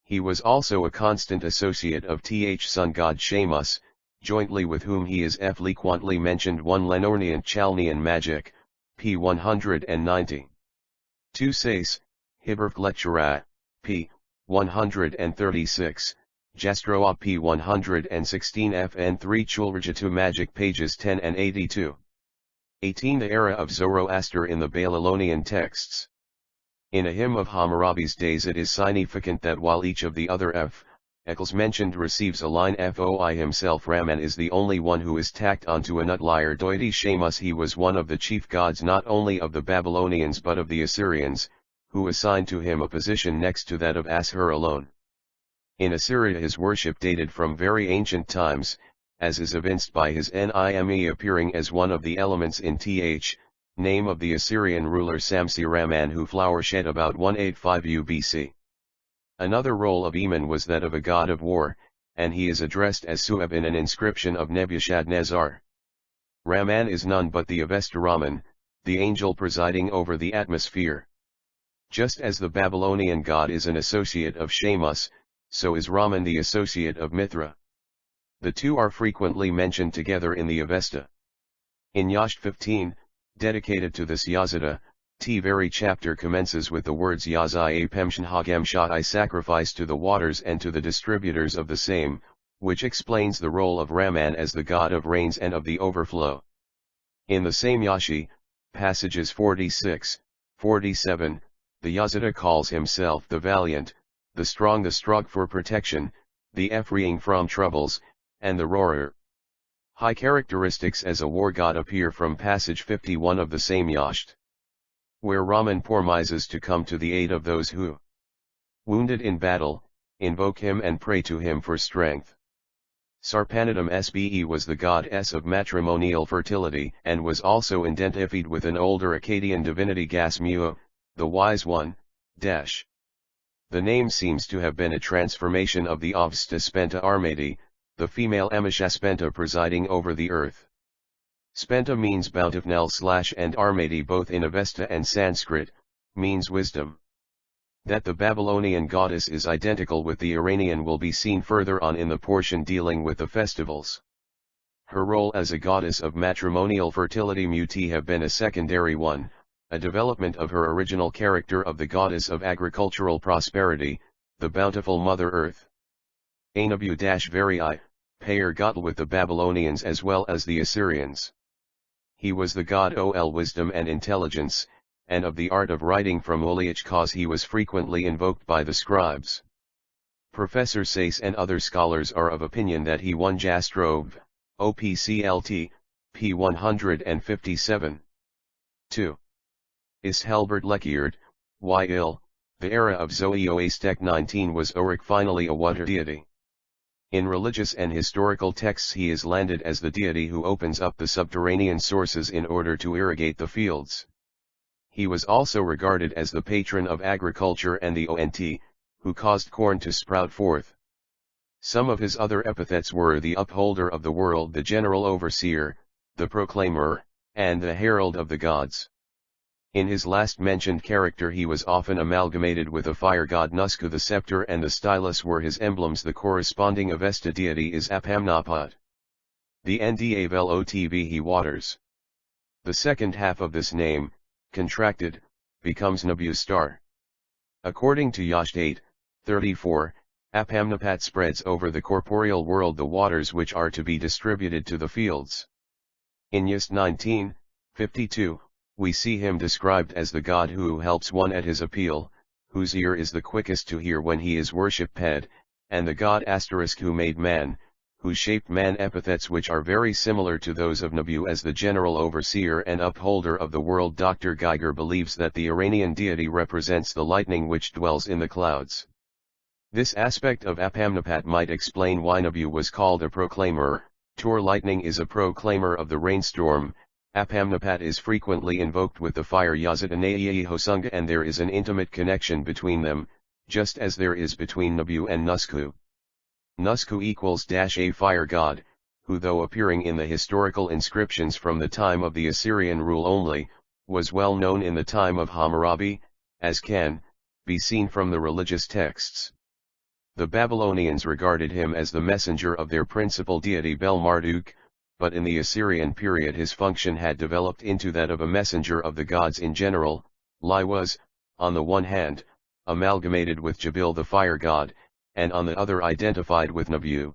He was also a constant associate of sun god Shamus, jointly with whom he is frequently mentioned 1 Lenornian Chalnean Magic, p. 190. 2 Sais, Hiberf Lectura, p. 136, Jastroa p. 116 fn 3 Chulrajatu Magic pages 10 and 82. 18 The era of Zoroaster in the Babylonian texts. In a hymn of Hammurabi's days it is significant that while each of the other Ekals mentioned receives a line foi himself Raman is the only one who is tacked onto an outlier deity Shamus. He was one of the chief gods not only of the Babylonians but of the Assyrians, who assigned to him a position next to that of Ashur alone. In Assyria his worship dated from very ancient times, as is evinced by his name appearing as one of the elements in name of the Assyrian ruler Samsi Raman who flourished about 185 UBC. Another role of Eman was that of a god of war, and he is addressed as Sueb in an inscription of Nebuchadnezzar. Raman is none but the Avesta Raman, the angel presiding over the atmosphere. Just as the Babylonian god is an associate of Shamus, so is Raman the associate of Mithra. The two are frequently mentioned together in the Avesta. In Yash 15, dedicated to this Yazida, the very chapter commences with the words Yazai Pemshan Hagem Shot I sacrifice to the waters and to the distributors of the same, which explains the role of Raman as the god of rains and of the overflow. In the same Yashi, passages 46, 47, the Yazida calls himself the valiant, the strong, the strug for protection, the freeing from troubles, and the roarer. High characteristics as a war god appear from passage 51 of the same Yasht, where Raman promises to come to the aid of those who, wounded in battle, invoke him and pray to him for strength. Sarpanidam Sbe was the goddess of matrimonial fertility and was also identified with an older Akkadian divinity Gasmua, the Wise One. The name seems to have been a transformation of the Avesta Spenta Armadi, the female Amashaspenta presiding over the earth. Spenta means bountiful / and Armadi both in Avesta and Sanskrit, means wisdom. That the Babylonian goddess is identical with the Iranian will be seen further on in the portion dealing with the festivals. Her role as a goddess of matrimonial fertility muti have been a secondary one, a development of her original character of the goddess of agricultural prosperity, the bountiful Mother Earth. Anabu-Vari, payer god with the Babylonians as well as the Assyrians. He was the god ol wisdom and intelligence, and of the art of writing from Uliach cause he was frequently invoked by the scribes. Professor Sayce and other scholars are of opinion that he won Jastrov, OPCLT, p. 157. 2. Ishelbert Lekiard, Y.Il, the era of Zoeoastek 19 was Orik finally a water deity. In religious and historical texts he is landed as the deity who opens up the subterranean sources in order to irrigate the fields. He was also regarded as the patron of agriculture and the Ont, who caused corn to sprout forth. Some of his other epithets were the upholder of the world, the general overseer, the proclaimer, and the herald of the gods. In his last mentioned character he was often amalgamated with a fire god Nusku. The scepter and the stylus were his emblems. The corresponding Avesta deity is Apamnapad. The Ndavlotv he waters. The second half of this name, contracted, becomes Nabu star. According to Yasht 8:34, Apamnapat spreads over the corporeal world the waters which are to be distributed to the fields. In Yast 19:52, we see him described as the god who helps one at his appeal, whose ear is the quickest to hear when he is worshipped, and the god who made man, who shaped man, epithets which are very similar to those of Nabu as the general overseer and upholder of the world. Dr. Geiger believes that the Iranian deity represents the lightning which dwells in the clouds. This aspect of Apamnapat might explain why Nabu was called a proclaimer. Tur lightning is a proclaimer of the rainstorm. Apamnapat is frequently invoked with the fire Yazatanayi Hosunga, and there is an intimate connection between them, just as there is between Nabu and Nusku. Nusku equals a fire god, who, though appearing in the historical inscriptions from the time of the Assyrian rule only, was well known in the time of Hammurabi, as can be seen from the religious texts. The Babylonians regarded him as the messenger of their principal deity Bel-Marduk, but in the Assyrian period his function had developed into that of a messenger of the gods in general. Li was, on the one hand, amalgamated with Jabil the fire god, and on the other identified with Nabu.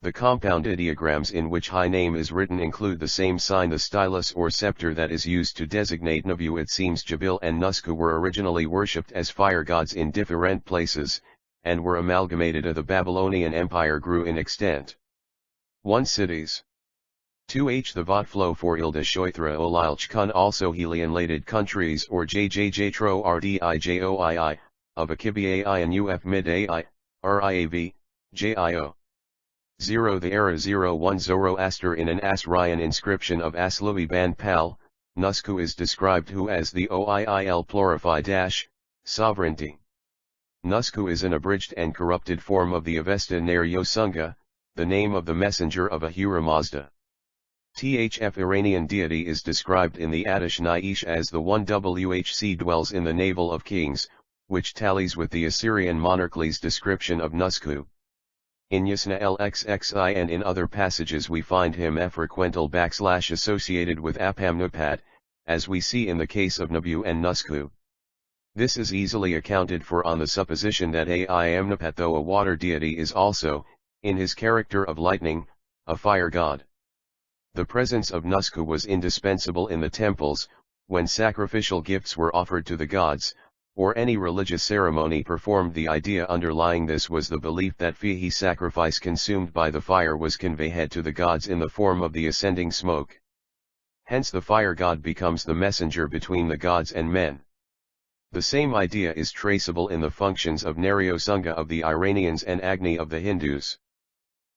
The compound ideograms in which high name is written include the same sign, the stylus or scepter that is used to designate Nabu. It seems Jabil and Nusku were originally worshipped as fire gods in different places, and were amalgamated as the Babylonian Empire grew in extent. 1 Cities. 2h The Vatflow for Ilda Shoithra Olilchkun, also Helian-lated countries or JJJ-tro RDIJOII, of Akibai and UF mid-AI, RIAV, JIO. 0 The Era 01 Zoroaster. In an Asrian inscription of Aslui Ban Pal, Nusku is described who as the Oiil plurify sovereignty. Nusku is an abridged and corrupted form of the Avesta Ner Yosunga, the name of the messenger of Ahura Mazda. THF Iranian deity is described in the Adish Naish as the one Whc dwells in the navel of kings, which tallies with the Assyrian monarchly's description of Nusku. In Yasna LXXI and in other passages we find him frequental / associated with Apamnapat, as we see in the case of Nabu and Nusku. This is easily accounted for on the supposition that Amnapat, though a water deity, is also, in his character of lightning, a fire god. The presence of Nusku was indispensable in the temples, when sacrificial gifts were offered to the gods, or any religious ceremony performed. The idea underlying this was the belief that fihi sacrifice consumed by the fire was conveyed to the gods in the form of the ascending smoke. Hence the fire god becomes the messenger between the gods and men. The same idea is traceable in the functions of Naryosunga of the Iranians and Agni of the Hindus.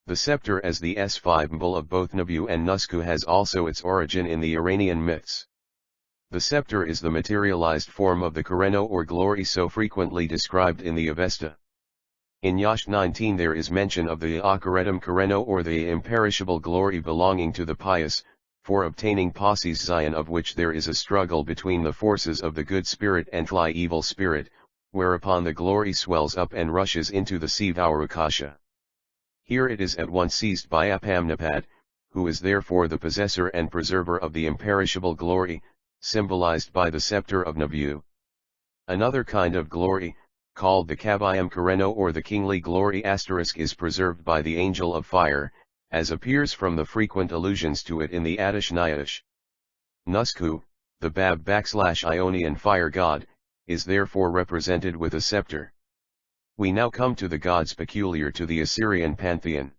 The scepter as the symbol of both Nabu and Nusku has also its origin in the Iranian myths. The scepter is the materialized form of the Kureno or glory so frequently described in the Avesta. In Yash 19 there is mention of the Akaretum Kureno, or the imperishable glory belonging to the pious, for obtaining Parsis Zion, of which there is a struggle between the forces of the good spirit and the evil spirit, whereupon the glory swells up and rushes into the sea Vaurukasha. Here it is at once seized by Apamnapat, who is therefore the possessor and preserver of the imperishable glory, symbolized by the scepter of Nabu. Another kind of glory, called the Kabayam Kureno or the kingly glory * is preserved by the angel of fire, as appears from the frequent allusions to it in the Adish Naish. Nusku, the Bab / Ionian fire god, is therefore represented with a scepter. We now come to the gods peculiar to the Assyrian pantheon.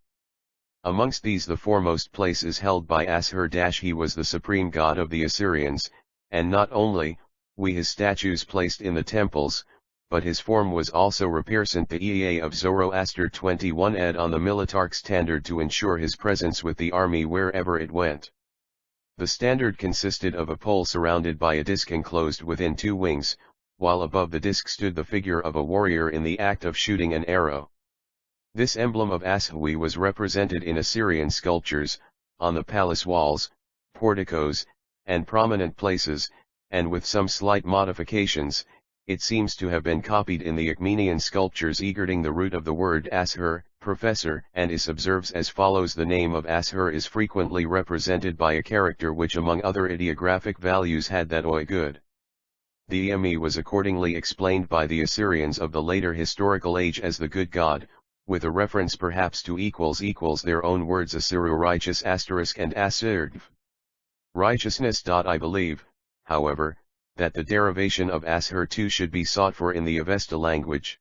Amongst these the foremost place is held by Ashur. He was the supreme god of the Assyrians, and not only were his statues placed in the temples, but his form was also represent the EA of Zoroaster 21 ed on the militarch standard to ensure his presence with the army wherever it went. The standard consisted of a pole surrounded by a disc enclosed within two wings, while above the disc stood the figure of a warrior in the act of shooting an arrow. This emblem of Ashui was represented in Assyrian sculptures, on the palace walls, porticos, and prominent places, and with some slight modifications, it seems to have been copied in the Achaemenian sculptures egerting the root of the word Ashur, professor, and is observes as follows: the name of Ashur is frequently represented by a character which among other ideographic values had that oi good. The Emi was accordingly explained by the Assyrians of the later historical age as the good god, with a reference perhaps to their own words Asuru righteous asterisk and Asirv. Righteousness. I believe, however, that the derivation of Ashur too should be sought for in the Avesta language.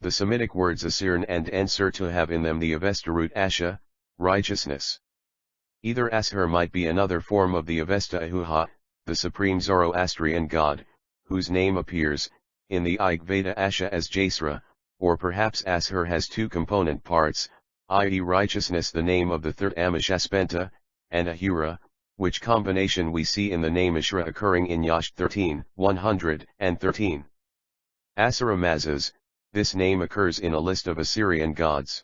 The Semitic words Asirn and Ensur to have in them the Avesta root Asha, righteousness. Either Ashur might be another form of the Avesta Ahuha, the supreme Zoroastrian god, whose name appears, in the Ig Veda Asha as Jasra, or perhaps Ashur has two component parts, i.e. righteousness, the name of the third Amashaspenta, and Ahura, which combination we see in the name Ashura occurring in Yash 13, 113. Ahura Mazdas, this name occurs in a list of Assyrian gods.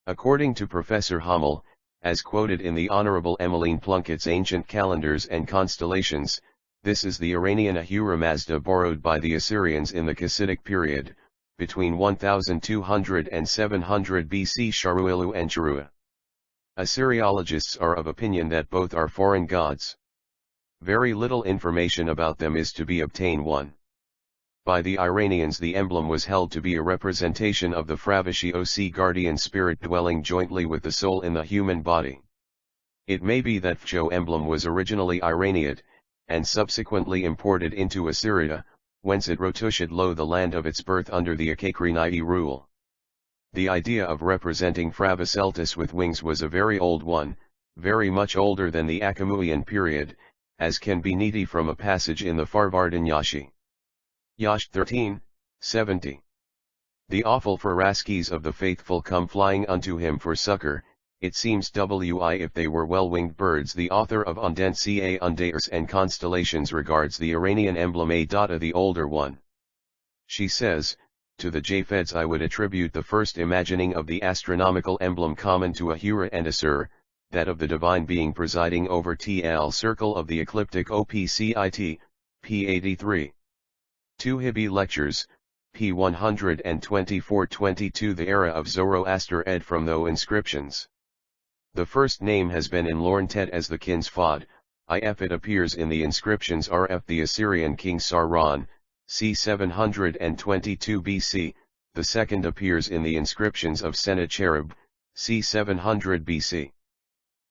According to Professor Hummel, as quoted in the Honorable Emmeline Plunkett's Ancient Calendars and Constellations, this is the Iranian Ahura Mazda borrowed by the Assyrians in the Casidic period, between 1200 and 700 BC. Sharuilu and Charua. Assyriologists are of opinion that both are foreign gods. Very little information about them is to be obtained. 1. By the Iranians the emblem was held to be a representation of the Fravashi Oc guardian spirit dwelling jointly with the soul in the human body. It may be that Fjo emblem was originally Iraniate, and subsequently imported into Assyria, whence it rotushid lo the land of its birth under the Akakrinai rule. The idea of representing Fravaseltis with wings was a very old one, very much older than the Achaemenid period, as can be needed from a passage in the Farvardin Yashi. Yash 13, 70. The awful Faraskis of the faithful come flying unto him for succor, it seems if they were well-winged birds. The author of Undent Ca Undairs and Constellations regards the Iranian emblem the older one. She says, to the Japhets I would attribute the first imagining of the astronomical emblem common to Ahura and Asur, that of the divine being presiding over TL circle of the ecliptic OPCIT, p. 83. 2 Hibby Lectures, p. 124-22. The era of Zoroaster ed from the inscriptions. The first name has been in Lorntet as the Kins Fod, if it appears in the inscriptions RF the Assyrian king Sargon, c. 722 BC, the second appears in the inscriptions of Sennacherib, c. 700 BC.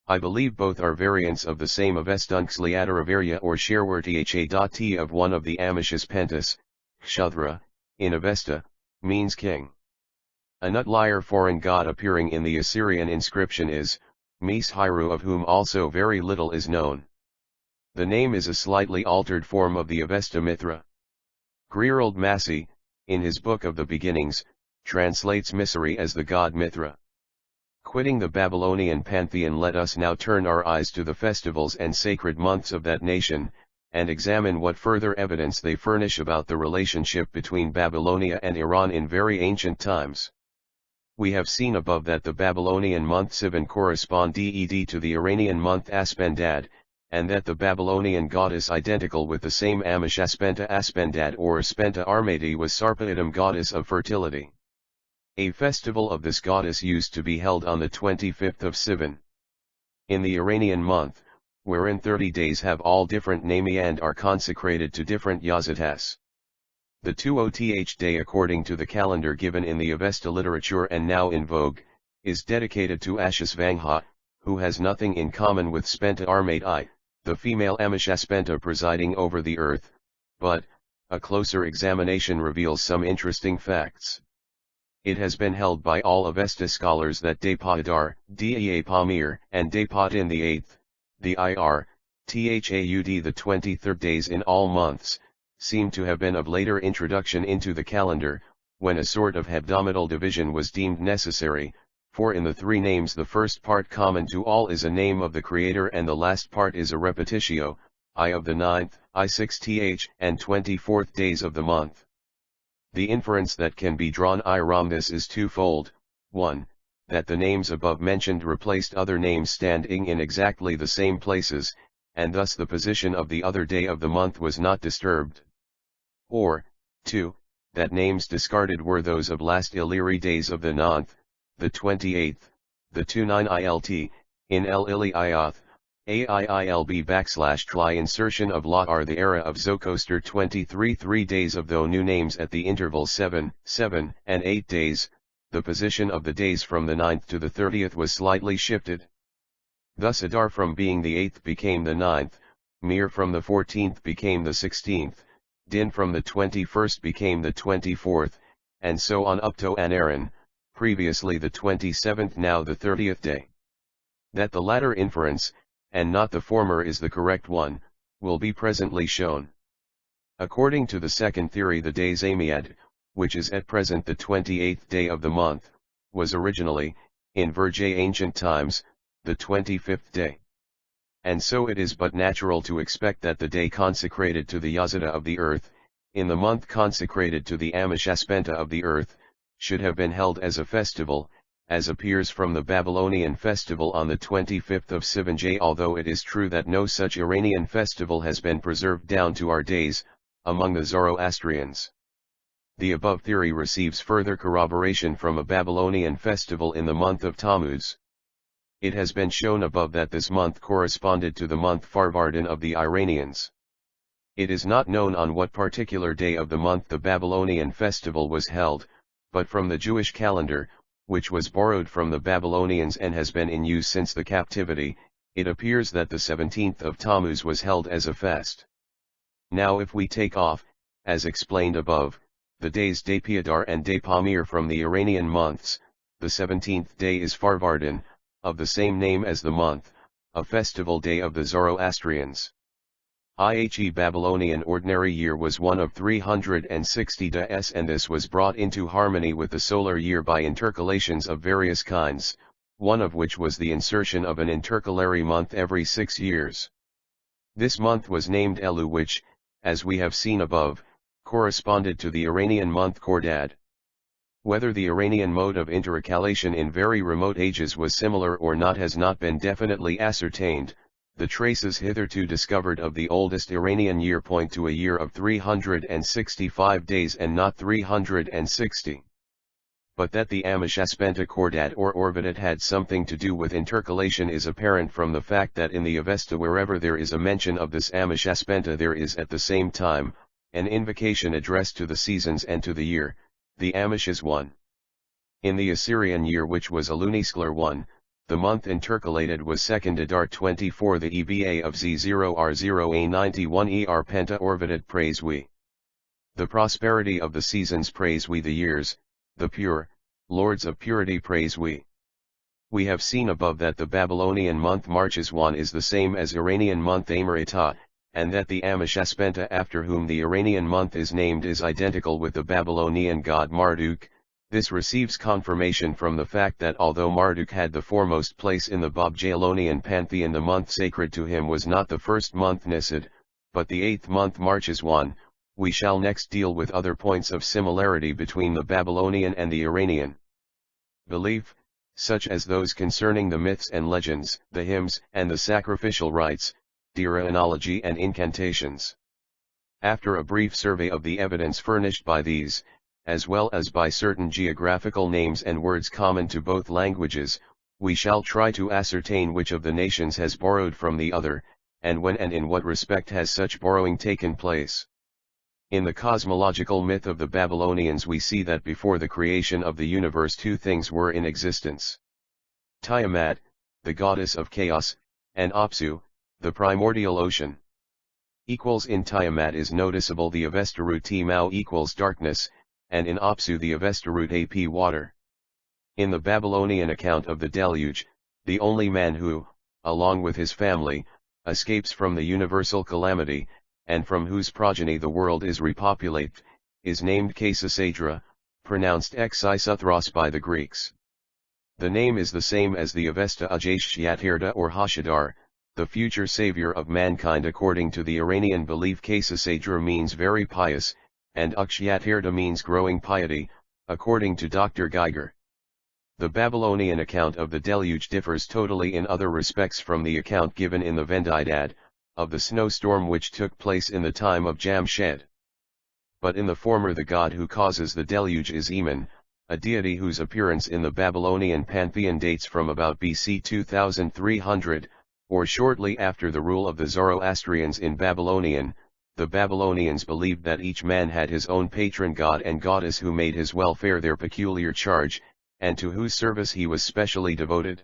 I believe both are variants of the same Avestunxliataravarya or Sherwertha of one of the Amishas Pentas, Kshudra, in Avesta, means king. An outlier foreign god appearing in the Assyrian inscription is, Meshiru, of whom also very little is known. The name is a slightly altered form of the Avesta Mithra. Gerald Massey, in his Book of the Beginnings, translates Misri as the god Mithra. Quitting the Babylonian pantheon, let us now turn our eyes to the festivals and sacred months of that nation, and examine what further evidence they furnish about the relationship between Babylonia and Iran in very ancient times. We have seen above that the Babylonian month Sivan correspond to the Iranian month Aspendad, and that the Babylonian goddess identical with the same Amashaspenta Aspendad or Spenta Armati was Sarpaidam, goddess of fertility. A festival of this goddess used to be held on the 25th of Sivan. In the Iranian month, wherein 30 days have all different nami and are consecrated to different yazatas. The 2oth day according to the calendar given in the Avesta literature and now in vogue, is dedicated to Ashasvangha, who has nothing in common with Spenta Armati, the female Amashaspenta presiding over the earth, but, a closer examination reveals some interesting facts. It has been held by all Avesta scholars that Depahadar, Dea Pamir, and Depatin the 8th, the Ir, Thaud the 23rd days in all months, seem to have been of later introduction into the calendar, when a sort of hebdomadal division was deemed necessary, for in the three names the first part common to all is a name of the creator and the last part is a repetitio, I of the 9th, I6th, and 24th days of the month. The inference that can be drawn from this is twofold: 1, that the names above mentioned replaced other names standing in exactly the same places, and thus the position of the other day of the month was not disturbed. Or, 2. That names discarded were those of last Illyri days of the 9th, the 28th, the 29ilt, in El Ilioth, AIILB / insertion of lot are the era of Zoroaster 23 3 days of though new names at the interval 7, 7, and 8 days, the position of the days from the 9th to the 30th was slightly shifted. Thus Adar from being the 8th became the 9th, Mir from the 14th became the 16th, Din from the 21st became the 24th, and so on up to Anaran, previously the 27th now the 30th day. That the latter inference, and not the former is the correct one, will be presently shown. According to the second theory the day's Amiad, which is at present the 28th day of the month, was originally, in Virgae ancient times, the 25th day. And so it is but natural to expect that the day consecrated to the Yazida of the earth, in the month consecrated to the Ameshaspenta of the earth, should have been held as a festival, as appears from the Babylonian festival on the 25th of Sivan, although it is true that no such Iranian festival has been preserved down to our days, among the Zoroastrians. The above theory receives further corroboration from a Babylonian festival in the month of Tammuz. It has been shown above that this month corresponded to the month Farvardin of the Iranians. It is not known on what particular day of the month the Babylonian festival was held, but from the Jewish calendar, which was borrowed from the Babylonians and has been in use since the captivity, it appears that the 17th of Tammuz was held as a fast. Now if we take off, as explained above, the days Day Piadar and Day Pamir from the Iranian months, the 17th day is Farvardin, of the same name as the month, a festival day of the Zoroastrians. IHE Babylonian ordinary year was one of 360 days, and this was brought into harmony with the solar year by intercalations of various kinds, one of which was the insertion of an intercalary month every 6 years. This month was named Elu, which, as we have seen above, corresponded to the Iranian month Khordad. Whether the Iranian mode of intercalation in very remote ages was similar or not has not been definitely ascertained. The traces hitherto discovered of the oldest Iranian year point to a year of 365 days and not 360. But that the Ameshaspenta Khordad or Orvidat had something to do with intercalation is apparent from the fact that in the Avesta wherever there is a mention of this Ameshaspenta there is at the same time, an invocation addressed to the seasons and to the year, the Ameshas 1. In the Assyrian year, which was a lunisolar one, the month intercalated was second Adar 24 the EBA of Z0R0A91 ER Penta Orvidat praise we. The prosperity of the seasons praise we, the years, the pure, lords of purity praise we. We have seen above that the Babylonian month Marcheswan is the same as Iranian month Amarita, and that the Ameshaspenta after whom the Iranian month is named is identical with the Babylonian god Marduk. This receives confirmation from the fact that although Marduk had the foremost place in the Babylonian pantheon, the month sacred to him was not the first month Nisan, but the 8th month Marcheswan. We shall next deal with other points of similarity between the Babylonian and the Iranian belief, such as those concerning the myths and legends, the hymns and the sacrificial rites, demonology and incantations. After a brief survey of the evidence furnished by these, as well as by certain geographical names and words common to both languages, we shall try to ascertain which of the nations has borrowed from the other, and when and in what respect has such borrowing taken place. In the cosmological myth of the Babylonians we see that before the creation of the universe two things were in existence. Tiamat, the goddess of chaos, and Apsu, the primordial ocean. In Tiamat is noticeable the Avestarut Timau equals darkness, and in Apsu the Avestarut ap water. In the Babylonian account of the deluge, the only man who, along with his family, escapes from the universal calamity, and from whose progeny the world is repopulated, is named Khasisadra, pronounced Xisuthros by the Greeks. The name is the same as the Avesta Ajashyatherda or Hashadar, the future savior of mankind. According to the Iranian belief, Khasisadra means very pious, and Akshyatherda means growing piety, according to Dr. Geiger. The Babylonian account of the deluge differs totally in other respects from the account given in the Vendidad, of the snowstorm which took place in the time of Jamshed. but in the former the god who causes the deluge is Eman, a deity whose appearance in the Babylonian pantheon dates from about BC 2300, or shortly after the rule of the Zoroastrians in Babylonian. The Babylonians believed that each man had his own patron god and goddess who made his welfare their peculiar charge, and to whose service he was specially devoted.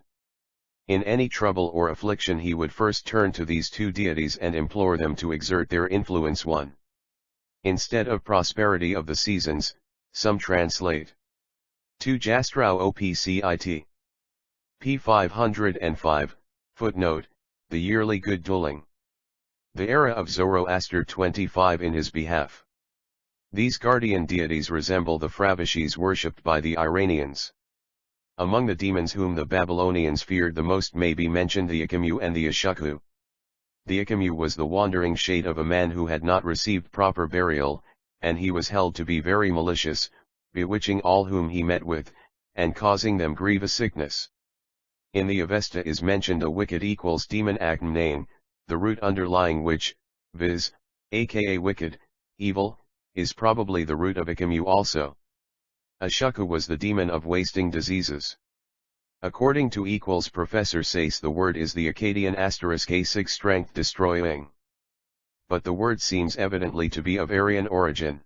In any trouble or affliction he would first turn to these two deities and implore them to exert their influence. 1. Instead of prosperity of the seasons, some translate. 2 Jastrau OPCIT. p. 505, footnote, the yearly good dwelling. The era of Zoroaster 25 in his behalf. These guardian deities resemble the Fravishis worshipped by the Iranians. Among the demons whom the Babylonians feared the most may be mentioned the Ikamu and the Ashuku. The Ikamu was the wandering shade of a man who had not received proper burial, and he was held to be very malicious, bewitching all whom he met with, and causing them grievous sickness. In the Avesta is mentioned a wicked equals demon Akmnain, the root underlying which, viz., aka wicked, evil, is probably the root of Ikamu also. Ashuku was the demon of wasting diseases. According to equals Professor Sayce, the word is the Akkadian *A6 strength destroying. But the word seems evidently to be of Aryan origin.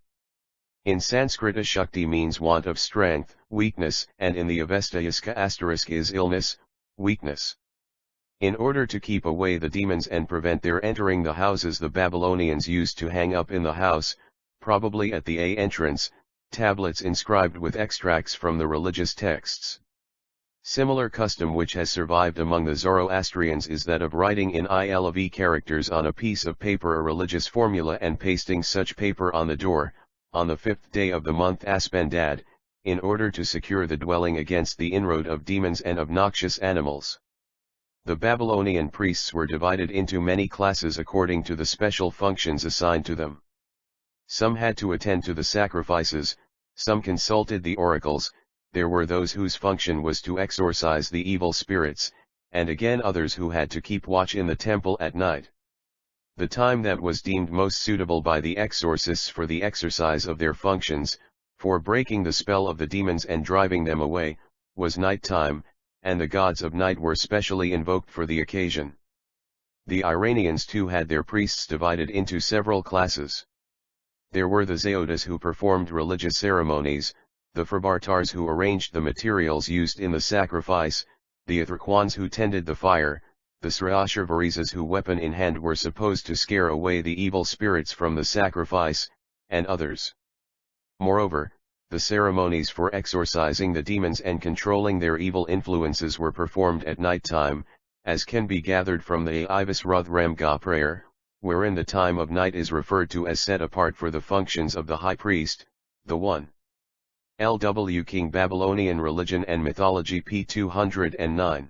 In Sanskrit Ashukti means want of strength, weakness, and in the Avesta Iska * is illness, weakness. In order to keep away the demons and prevent their entering the houses, the Babylonians used to hang up in the house, probably at the entrance, tablets inscribed with extracts from the religious texts. Similar custom which has survived among the Zoroastrians is that of writing in ILV characters on a piece of paper a religious formula and pasting such paper on the door, on the 5th day of the month Aspandad, in order to secure the dwelling against the inroad of demons and obnoxious animals. The Babylonian priests were divided into many classes according to the special functions assigned to them. Some had to attend to the sacrifices, some consulted the oracles, there were those whose function was to exorcise the evil spirits, and again others who had to keep watch in the temple at night. The time that was deemed most suitable by the exorcists for the exercise of their functions, for breaking the spell of the demons and driving them away, was night time, and the gods of night were specially invoked for the occasion. The Iranians too had their priests divided into several classes. There were the Zaotas who performed religious ceremonies, the Frabartars who arranged the materials used in the sacrifice, the Atharquans who tended the fire, the Srahashavarisas who weapon in hand were supposed to scare away the evil spirits from the sacrifice, and others. Moreover, the ceremonies for exorcising the demons and controlling their evil influences were performed at night time, as can be gathered from the Ivis Ruth Ramga prayer, wherein the time of night is referred to as set apart for the functions of the high priest, the 1. L.W. King Babylonian Religion and Mythology p. 209.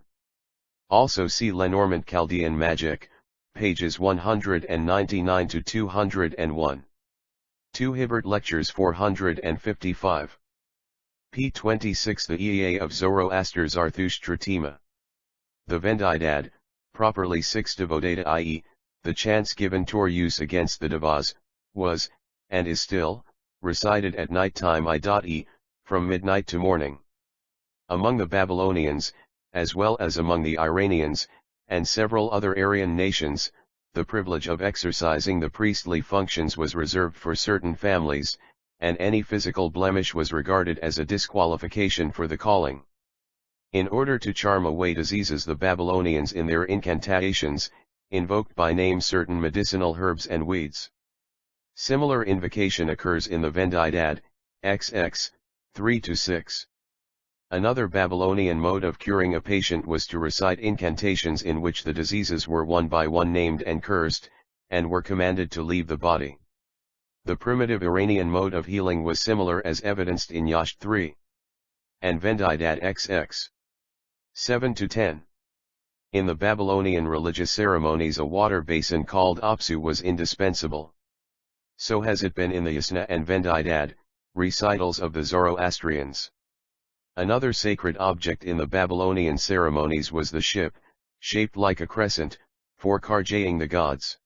Also see Lenormant Chaldean Magic, pages 199 to 201. 2 Hibbert Lectures 455. p. 26 The EA of Zoroaster Zarathustra Tema. The Vendidad, properly 6 Devodata i.e., the chants given tor use against the Devas, was, and is still, recited at night time i.e., from midnight to morning. Among the Babylonians, as well as among the Iranians, and several other Aryan nations, the privilege of exercising the priestly functions was reserved for certain families, and any physical blemish was regarded as a disqualification for the calling. In order to charm away diseases, the Babylonians in their incantations, invoked by name certain medicinal herbs and weeds. Similar invocation occurs in the Vendidad, XX, 3-6. Another Babylonian mode of curing a patient was to recite incantations in which the diseases were one by one named and cursed, and were commanded to leave the body. The primitive Iranian mode of healing was similar as evidenced in Yash 3. And Vendidad XX. 7-10. In the Babylonian religious ceremonies a water basin called apsu was indispensable. So has it been in the Yasna and Vendidad, recitals of the Zoroastrians. Another sacred object in the Babylonian ceremonies was the ship, shaped like a crescent, for carjaying the gods.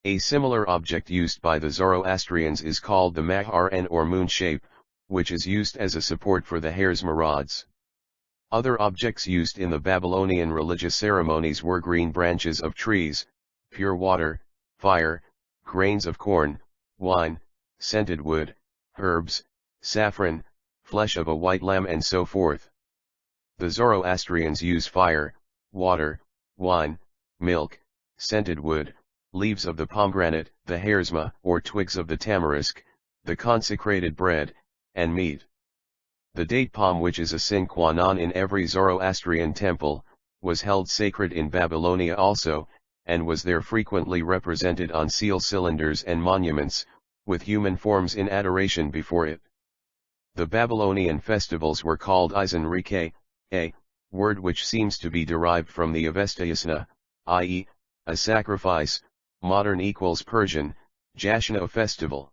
A similar object used by the Zoroastrians is called the mahar or moon shape, which is used as a support for the hare's marods. Other objects used in the Babylonian religious ceremonies were green branches of trees, pure water, fire, grains of corn, wine, scented wood, herbs, saffron, flesh of a white lamb and so forth. The Zoroastrians use fire, water, wine, milk, scented wood, leaves of the pomegranate, the haresma or twigs of the tamarisk, the consecrated bread, and meat. The date palm, which is a sine qua non in every Zoroastrian temple, was held sacred in Babylonia also, and was there frequently represented on seal cylinders and monuments, with human forms in adoration before it. The Babylonian festivals were called Izan Rike, a word which seems to be derived from the Mazdayasna, i.e., a sacrifice, modern equals Persian, Jashan festival.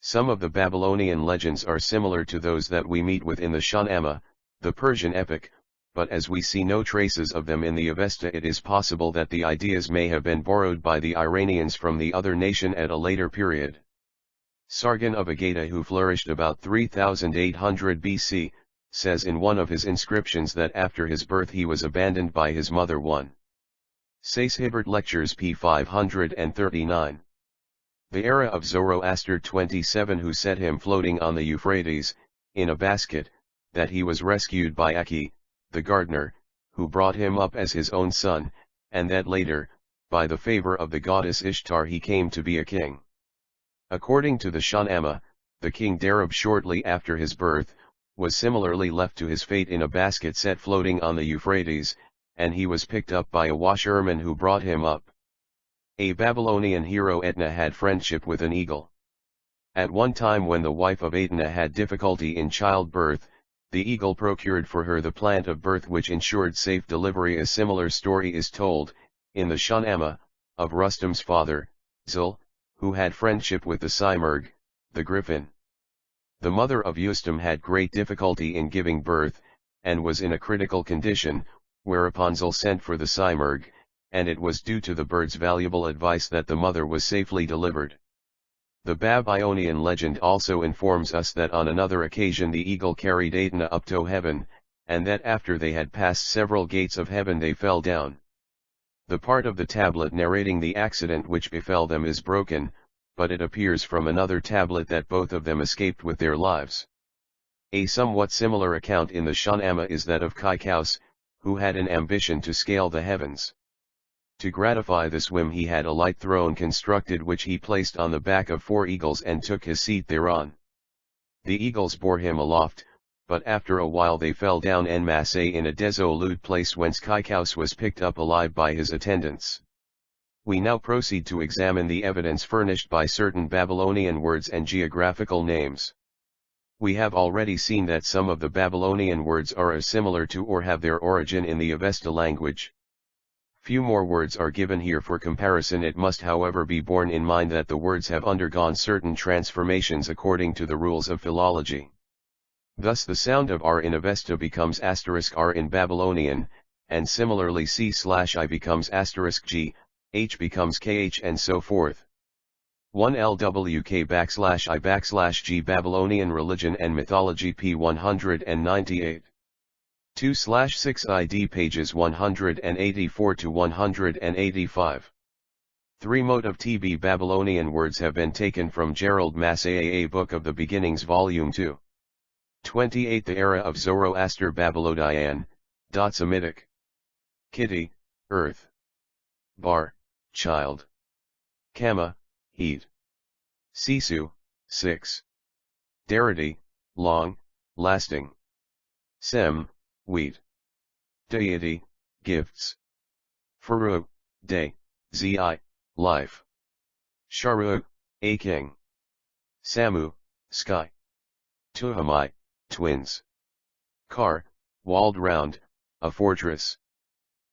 Some of the Babylonian legends are similar to those that we meet with in the Shahnameh, the Persian epic, but as we see no traces of them in the Avesta, it is possible that the ideas may have been borrowed by the Iranians from the other nation at a later period. Sargon of Agada, who flourished about 3800 BC, says in one of his inscriptions that after his birth he was abandoned by his mother. 1 Sasehibert Lectures p. 539. The era of Zoroaster 27, who set him floating on the Euphrates, in a basket, that he was rescued by Aki, the gardener, who brought him up as his own son, and that later, by the favor of the goddess Ishtar he came to be a king. According to the Shahnameh, the king Darab shortly after his birth, was similarly left to his fate in a basket set floating on the Euphrates, and he was picked up by a washerman who brought him up. A Babylonian hero Etna had friendship with an eagle. At one time when the wife of Etna had difficulty in childbirth, the eagle procured for her the plant of birth which ensured safe delivery. A similar story is told, in the Shahnameh, of Rustam's father, Zul, who had friendship with the Simurgh, the griffin. The mother of Ustam had great difficulty in giving birth, and was in a critical condition, whereupon Zul sent for the Simurgh, and it was due to the bird's valuable advice that the mother was safely delivered. The Babylonian legend also informs us that on another occasion the eagle carried Etna up to heaven, and that after they had passed several gates of heaven they fell down. The part of the tablet narrating the accident which befell them is broken, but it appears from another tablet that both of them escaped with their lives. A somewhat similar account in the Shahnameh is that of Kaikous, who had an ambition to scale the heavens. To gratify this whim he had a light throne constructed which he placed on the back of 4 eagles and took his seat thereon. The eagles bore him aloft, but after a while they fell down en masse in a desolate place whence Kaikous was picked up alive by his attendants. We now proceed to examine the evidence furnished by certain Babylonian words and geographical names. We have already seen that some of the Babylonian words are similar to or have their origin in the Avesta language. Few more words are given here for comparison. It must however be borne in mind that the words have undergone certain transformations according to the rules of philology. Thus the sound of R in Avesta becomes *R in Babylonian, and similarly C/I becomes *G, H becomes KH and so forth. 1 LWK_I_G Babylonian Religion and Mythology p. 198. 2/6 ID pages 184 to 185. 3 Motive TB Babylonian words have been taken from Gerald Massey, Book of the Beginnings Volume 2. 28 The era of Zoroaster Babylodian, Semitic. Kitty, earth. Bar, child. Kama, heat. Sisu, 6. Deity, long, lasting. Sem, wheat. Deity, gifts. Faru, day, zi, life. Sharu, a king. Samu, sky. Tuhamai, twins. Kar, walled round, a fortress.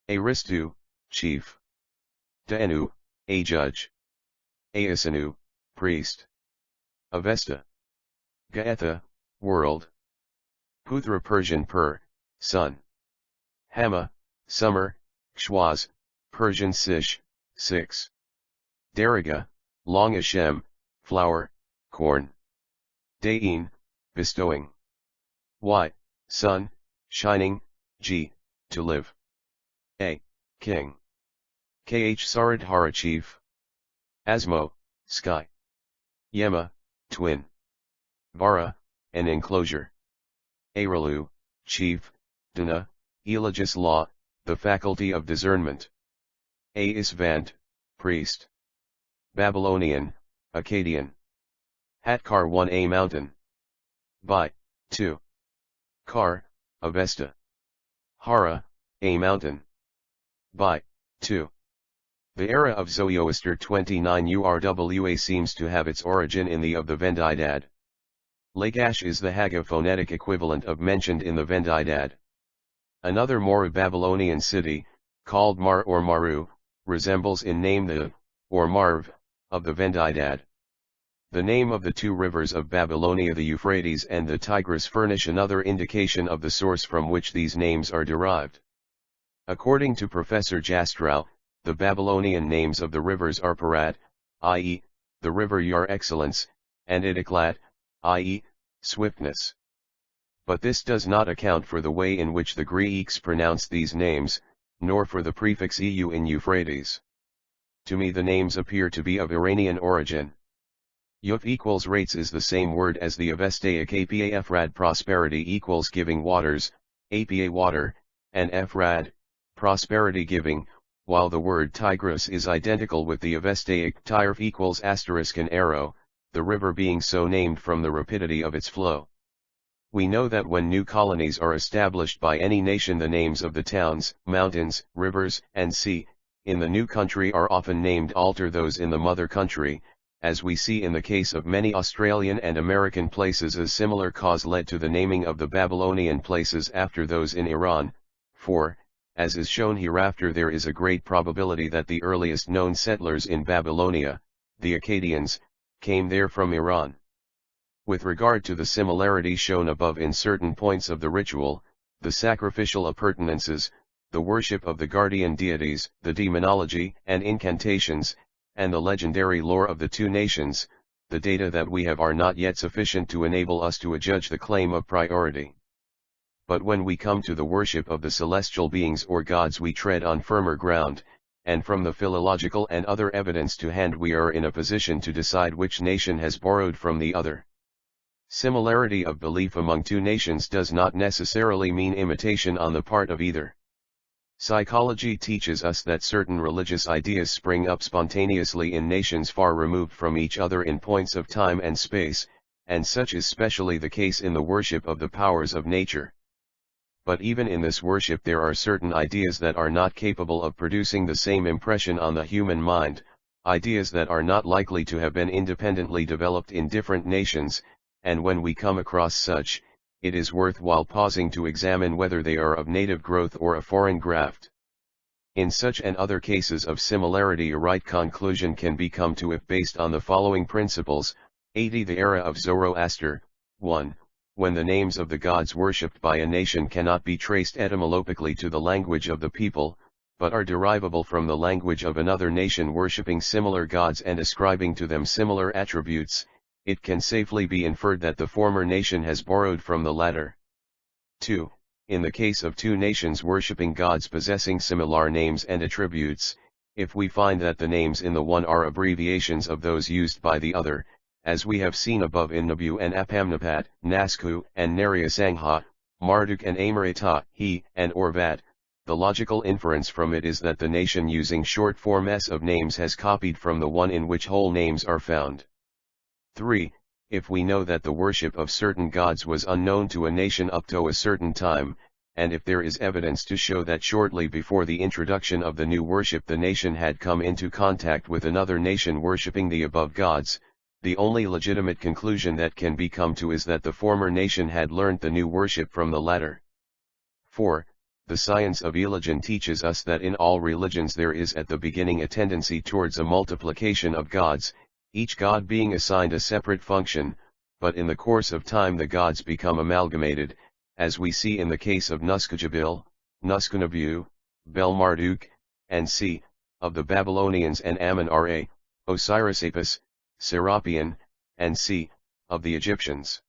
Aristu, chief. Daenu, a judge. Aasanu, priest. Avesta. Gaetha, world. Puthra Persian son. Hama, summer, Kshwaz, Persian Sish, 6. Deriga, long Hashem, flower, corn. Dain, bestowing. Y, sun, shining, G, to live. A, king. Kh Saradhara chief. Asmo, sky. Yema, twin. Vara, an enclosure. Aralu, chief, Dana, eligious law, the faculty of discernment. A Isvant, priest. Babylonian, Akkadian. Hatkar 1a mountain. By, 2. Kar, Avesta. Hara, a mountain. By, 2. The era of Zoroaster 29 URWA seems to have its origin in the of the Vendidad. Lagash is the Haga phonetic equivalent of mentioned in the Vendidad. Another more Babylonian city, called Mar or Maru, resembles in name the, or Marv, of the Vendidad. The name of the two rivers of Babylonia, the Euphrates and the Tigris, furnish another indication of the source from which these names are derived. According to Professor Jastrow, the Babylonian names of the rivers are Parat, i.e., the river Your Excellence, and Idiklat, i.e., swiftness. But this does not account for the way in which the Greeks pronounce these names, nor for the prefix eu in Euphrates. To me the names appear to be of Iranian origin. Yuf equals rates is the same word as the Avestaic apa Efrad, prosperity equals giving waters, apa water, and Efrad, prosperity giving, while the word Tigris is identical with the Avestaic Tyrf equals asterisk an arrow, the river being so named from the rapidity of its flow. We know that when new colonies are established by any nation, the names of the towns, mountains, rivers, and sea, in the new country are often named alter those in the mother country, as we see in the case of many Australian and American places. A similar cause led to the naming of the Babylonian places after those in Iran, for, as is shown hereafter, there is a great probability that the earliest known settlers in Babylonia, the Akkadians, came there from Iran. With regard to the similarity shown above in certain points of the ritual, the sacrificial appurtenances, the worship of the guardian deities, the demonology and incantations, and the legendary lore of the two nations, the data that we have are not yet sufficient to enable us to adjudge the claim of priority. But when we come to the worship of the celestial beings or gods, we tread on firmer ground, and from the philological and other evidence to hand we are in a position to decide which nation has borrowed from the other. Similarity of belief among two nations does not necessarily mean imitation on the part of either. Psychology teaches us that certain religious ideas spring up spontaneously in nations far removed from each other in points of time and space, and such is specially the case in the worship of the powers of nature. But even in this worship there are certain ideas that are not capable of producing the same impression on the human mind, ideas that are not likely to have been independently developed in different nations, and when we come across such, it is worthwhile pausing to examine whether they are of native growth or a foreign graft. In such and other cases of similarity, a right conclusion can be come to if based on the following principles. 80 The era of Zoroaster. 1. When the names of the gods worshipped by a nation cannot be traced etymologically to the language of the people, but are derivable from the language of another nation worshipping similar gods and ascribing to them similar attributes, it can safely be inferred that the former nation has borrowed from the latter. 2. In the case of two nations worshipping gods possessing similar names and attributes, if we find that the names in the one are abbreviations of those used by the other, as we have seen above in Nabu and Apamnapat, Nasku and Naryasangha, Marduk and Amarita, he and Orvat, the logical inference from it is that the nation using short form s of names has copied from the one in which whole names are found. 3. If we know that the worship of certain gods was unknown to a nation up to a certain time, and if there is evidence to show that shortly before the introduction of the new worship the nation had come into contact with another nation worshipping the above gods, the only legitimate conclusion that can be come to is that the former nation had learnt the new worship from the latter. 4. The science of religion teaches us that in all religions there is at the beginning a tendency towards a multiplication of gods, each god being assigned a separate function, but in the course of time the gods become amalgamated, as we see in the case of Nuskujabil, Nuskunabu, Bel Marduk, and C, of the Babylonians and Amun Ra, Osiris Apis, Serapion, and C, of the Egyptians.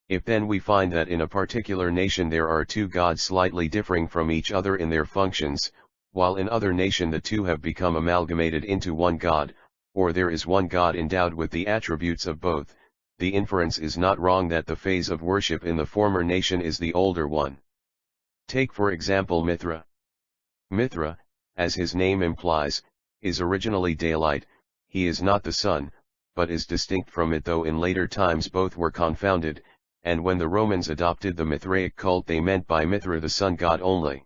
If then we find that in a particular nation there are two gods slightly differing from each other in their functions, while in other nation the two have become amalgamated into one god, or there is one god endowed with the attributes of both, the inference is not wrong that the phase of worship in the former nation is the older one. Take for example Mithra. Mithra, as his name implies, is originally daylight, he is not the sun, but is distinct from it, though in later times both were confounded, and when the Romans adopted the Mithraic cult they meant by Mithra the sun god only.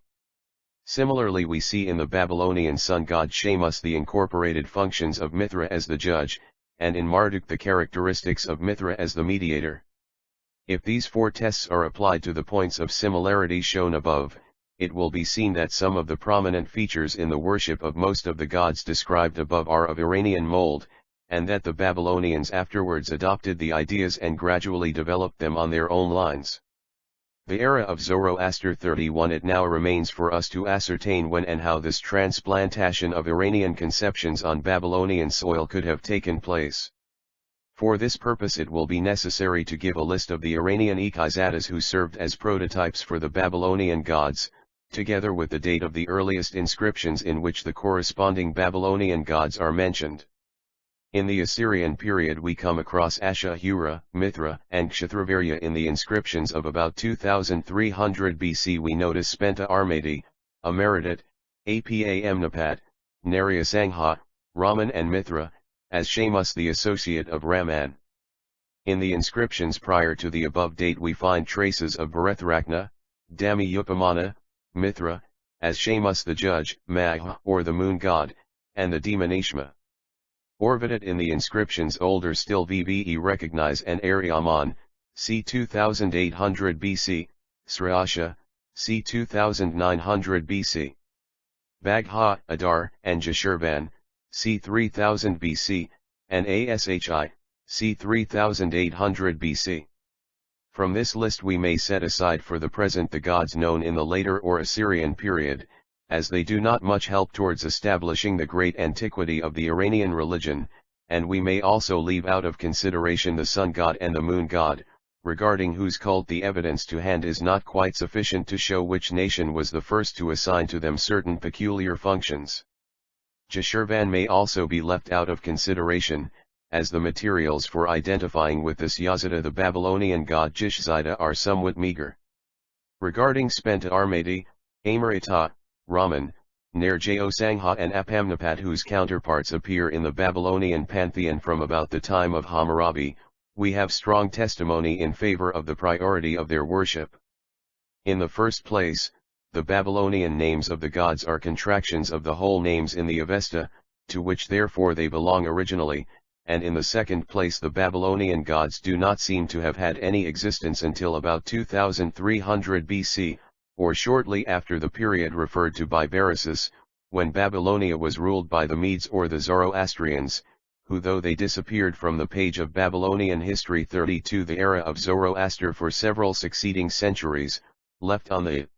Similarly we see in the Babylonian sun god Shamash the incorporated functions of Mithra as the judge, and in Marduk the characteristics of Mithra as the mediator. If these four tests are applied to the points of similarity shown above, it will be seen that some of the prominent features in the worship of most of the gods described above are of Iranian mold, and that the Babylonians afterwards adopted the ideas and gradually developed them on their own lines. The era of Zoroaster 31. It now remains for us to ascertain when and how this transplantation of Iranian conceptions on Babylonian soil could have taken place. For this purpose it will be necessary to give a list of the Iranian Iqazatas who served as prototypes for the Babylonian gods, together with the date of the earliest inscriptions in which the corresponding Babylonian gods are mentioned. In the Assyrian period we come across Ahura, Mithra, and Kshatravirya in the inscriptions of about 2300 BC. We notice Spenta Armati, Ameredat, Apa Amnapat, Naryasangha, Raman and Mithra, as Shamash the associate of Raman. In the inscriptions prior to the above date we find traces of Bharethrakna, Dami Upamana, Mithra, as Shamash the judge, Magha or the moon god, and the demon Ishma. Orvidat in the inscriptions older still VBE recognize an Aryaman, c. 2800 BC, Srasha, c. 2900 BC. Bagha, Adar, and Jashurban, c. 3000 BC, and Ashi, c. 3800 BC. From this list we may set aside for the present the gods known in the later or Assyrian period, as they do not much help towards establishing the great antiquity of the Iranian religion, and we may also leave out of consideration the sun god and the moon god, regarding whose cult the evidence to hand is not quite sufficient to show which nation was the first to assign to them certain peculiar functions. Jashurvan may also be left out of consideration, as the materials for identifying with this Yazida the Babylonian god Jishzida are somewhat meager. Regarding Spenta Armati, Amarita, Raman, Nerjeo-Sangha and Apamnapat whose counterparts appear in the Babylonian pantheon from about the time of Hammurabi, we have strong testimony in favor of the priority of their worship. In the first place, the Babylonian names of the gods are contractions of the whole names in the Avesta, to which therefore they belong originally, and in the second place the Babylonian gods do not seem to have had any existence until about 2300 BC, or shortly after the period referred to by Beresus, when Babylonia was ruled by the Medes or the Zoroastrians, who though they disappeared from the page of Babylonian history 32 the era of Zoroaster for several succeeding centuries, left on the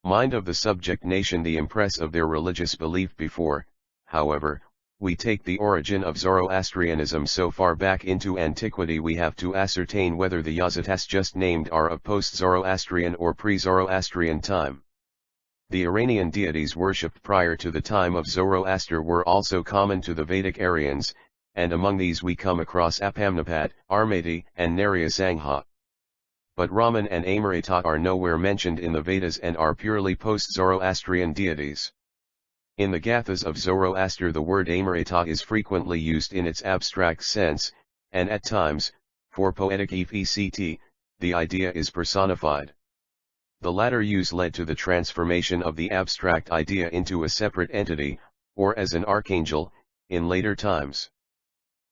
mind of the subject nation the impress of their religious belief before, however, we take the origin of Zoroastrianism so far back into antiquity we have to ascertain whether the Yazitas just named are of post-Zoroastrian or pre-Zoroastrian time. The Iranian deities worshipped prior to the time of Zoroaster were also common to the Vedic Aryans, and among these we come across Apamnapat, Armati, and Naryasangha. But Raman and Amarita are nowhere mentioned in the Vedas and are purely post-Zoroastrian deities. In the Gathas of Zoroaster the word Amarita is frequently used in its abstract sense, and at times, for poetic effect, the idea is personified. The latter use led to the transformation of the abstract idea into a separate entity, or as an archangel, in later times.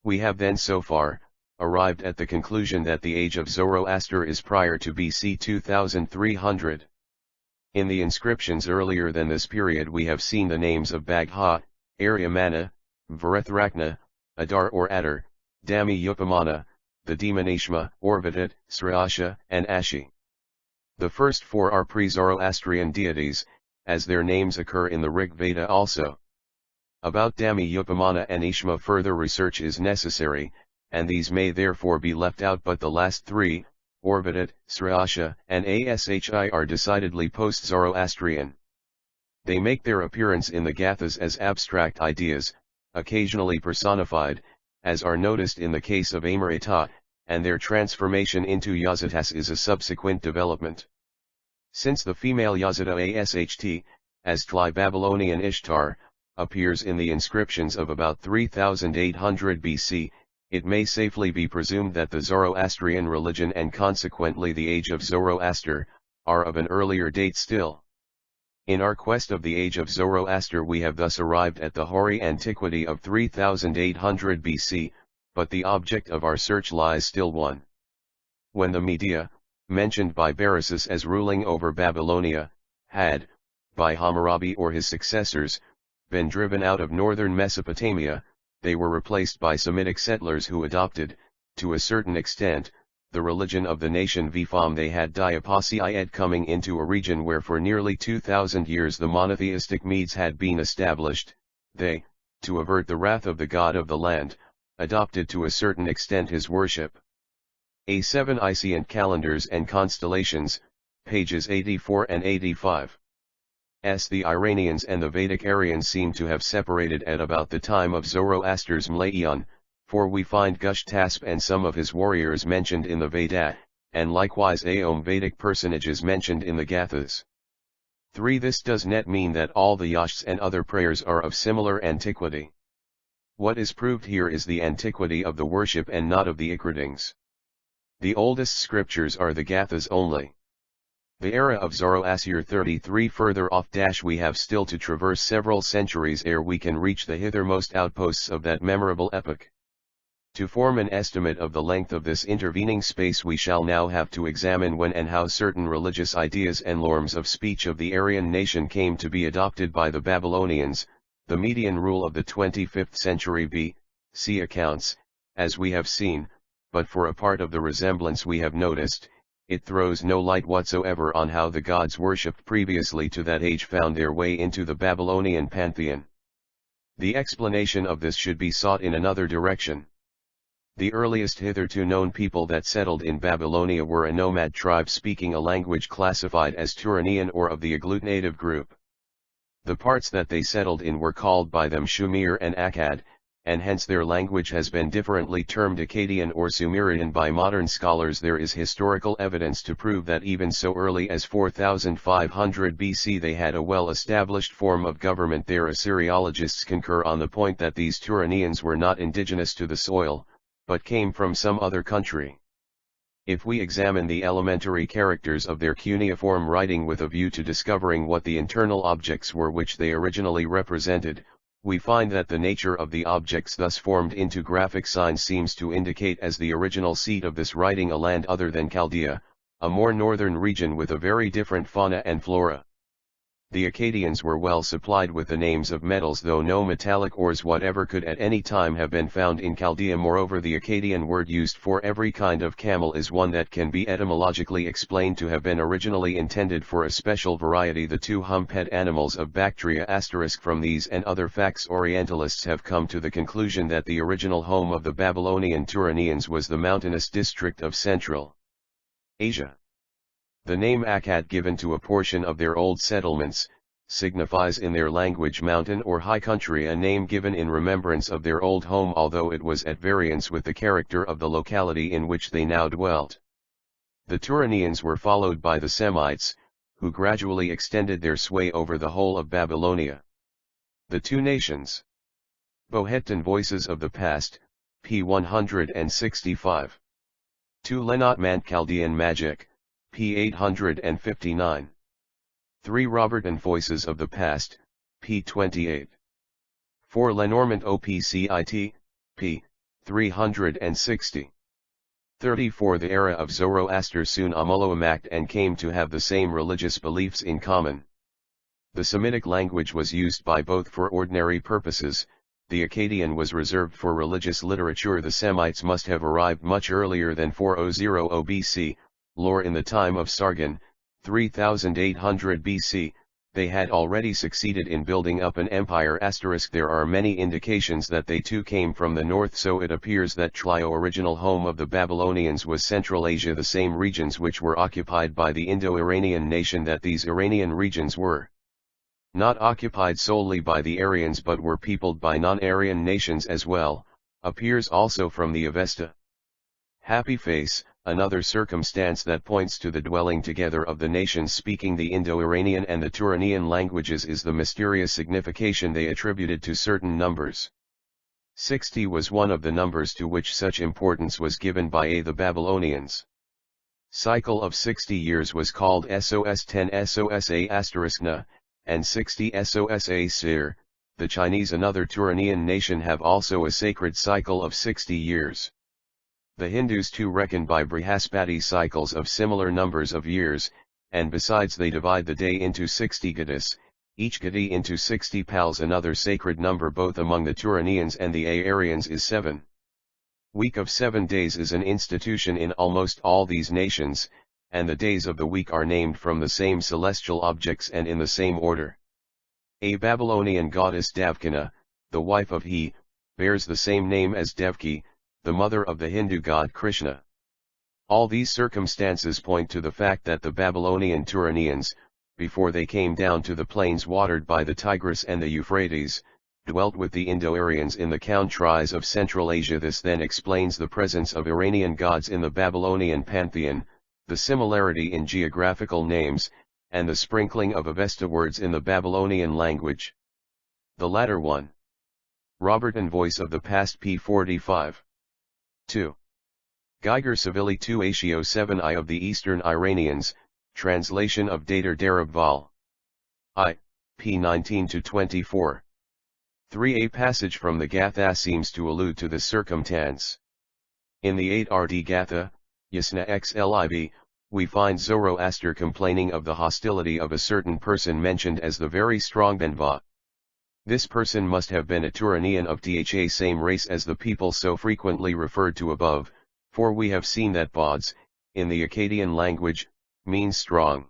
We have then so far, arrived at the conclusion that the age of Zoroaster is prior to BC 2300. In the inscriptions earlier than this period we have seen the names of Bagha, Aryamana, Varethrakna, Adar or Adar, Dami Upamana, the demon Ishma, Orvidat, Srasha, and Ashi. The first four are pre-Zoroastrian deities, as their names occur in the Rig Veda also. About Dhammi Upamana and Ishma further research is necessary, and these may therefore be left out, but the last three, Orbitat, Srasha, and Ashi are decidedly post-Zoroastrian. They make their appearance in the Gathas as abstract ideas, occasionally personified, as are noticed in the case of Amrita, and their transformation into Yazatas is a subsequent development. Since the female Yazata Asht, as Tli Babylonian Ishtar, appears in the inscriptions of about 3800 BC, it may safely be presumed that the Zoroastrian religion and consequently the age of Zoroaster, are of an earlier date still. In our quest of the age of Zoroaster we have thus arrived at the hoary antiquity of 3800 BC, but the object of our search lies still one. When the Media, mentioned by Berosus as ruling over Babylonia, had, by Hammurabi or his successors, been driven out of northern Mesopotamia, they were replaced by Semitic settlers who adopted, to a certain extent, the religion of the nation Vifam. They had Diaposyed coming into a region where for nearly 2,000 years the monotheistic Medes had been established. They, to avert the wrath of the god of the land, adopted to a certain extent his worship. A7 Isaian calendars and constellations, pages 84 and 85. The Iranians and the Vedic Aryans seem to have separated at about the time of Zoroaster's Mlayon, for we find Gushtasp and some of his warriors mentioned in the Veda, and likewise Aom Vedic personages mentioned in the Gathas. 3. This does not mean that all the yashts and other prayers are of similar antiquity. What is proved here is the antiquity of the worship and not of the Ikradings. The oldest scriptures are the Gathas only. The era of Zoroaster 33 further off. We have still to traverse several centuries ere we can reach the hithermost outposts of that memorable epoch. To form an estimate of the length of this intervening space we shall now have to examine when and how certain religious ideas and norms of speech of the Aryan nation came to be adopted by the Babylonians. The Median rule of the 25th century B.C. accounts, as we have seen, but for a part of the resemblance we have noticed, it throws no light whatsoever on how the gods worshipped previously to that age found their way into the Babylonian pantheon. The explanation of this should be sought in another direction. The earliest hitherto known people that settled in Babylonia were a nomad tribe speaking a language classified as Turanian or of the agglutinative group. The parts that they settled in were called by them Shumir and Akkad, and hence their language has been differently termed Akkadian or Sumerian by modern scholars. There is historical evidence to prove that even so early as 4500 BC they had a well-established form of government. Their Assyriologists concur on the point that these Turanians were not indigenous to the soil, but came from some other country. If we examine the elementary characters of their cuneiform writing with a view to discovering what the internal objects were which they originally represented, we find that the nature of the objects thus formed into graphic signs seems to indicate as the original seat of this writing a land other than Chaldea, a more northern region with a very different fauna and flora. The Akkadians were well supplied with the names of metals, though no metallic ores whatever could at any time have been found in Chaldea. Moreover, the Akkadian word used for every kind of camel is one that can be etymologically explained to have been originally intended for a special variety, the two humped animals of Bactria. From these and other facts, Orientalists have come to the conclusion that the original home of the Babylonian Turanians was the mountainous district of Central Asia. The name Akkad, given to a portion of their old settlements, signifies in their language mountain or high country, a name given in remembrance of their old home, although it was at variance with the character of the locality in which they now dwelt. The Turanians were followed by the Semites, who gradually extended their sway over the whole of Babylonia. The two nations. Bohettan Voices of the Past, p. 165. 2 Lenotmant Chaldean Magic, p. 859. 3 Robertan Voices of the Past, p. 28. 4 Lenormant Opcit, p. 360. 34 The era of Zoroaster soon amoloamaked and came to have the same religious beliefs in common. The Semitic language was used by both for ordinary purposes. The Akkadian was reserved for religious literature. The Semites must have arrived much earlier than 400 BC, lore in the time of Sargon, 3800 BC, they had already succeeded in building up an empire. There are many indications that they too came from the north, so it appears that the original home of the Babylonians was Central Asia, the same regions which were occupied by the Indo-Iranian nation. That these Iranian regions were not occupied solely by the Aryans but were peopled by non-Aryan nations as well, appears also from the Avesta. Happy face. Another circumstance that points to the dwelling together of the nations speaking the Indo-Iranian and the Turanian languages is the mysterious signification they attributed to certain numbers. 60 was one of the numbers to which such importance was given by the Babylonians. Cycle of 60 years was called SOS 10 SOSA **na, and 60 SOSA Sir. The Chinese, another Turanian nation, have also a sacred cycle of 60 years. The Hindus too reckon by Brihaspati cycles of similar numbers of years, and besides they divide the day into 60 gadis, each gadi into 60 pals. Another sacred number both among the Turanians and the Aryans is 7. Week of 7 days is an institution in almost all these nations, and the days of the week are named from the same celestial objects and in the same order. A Babylonian goddess Davkina, the wife of He, bears the same name as Devki, the mother of the Hindu god Krishna. All these circumstances point to the fact that the Babylonian Turanians, before they came down to the plains watered by the Tigris and the Euphrates, dwelt with the Indo-Aryans in the countries of Central Asia. This then explains the presence of Iranian gods in the Babylonian pantheon, the similarity in geographical names, and the sprinkling of Avesta words in the Babylonian language. The latter one. Robert and Voice of the Past p45. 2. Geiger Savili 2 Atio 7 I of the Eastern Iranians, translation of Dater Darab Vol. I, p. 19-24. 3. A passage from the Gatha seems to allude to this circumstance. In the 8 RD Gatha, Yasna XLIB, we find Zoroaster complaining of the hostility of a certain person mentioned as the very strong Benva. This person must have been a Turanian of the same race as the people so frequently referred to above, for we have seen that Bods, in the Akkadian language, means strong.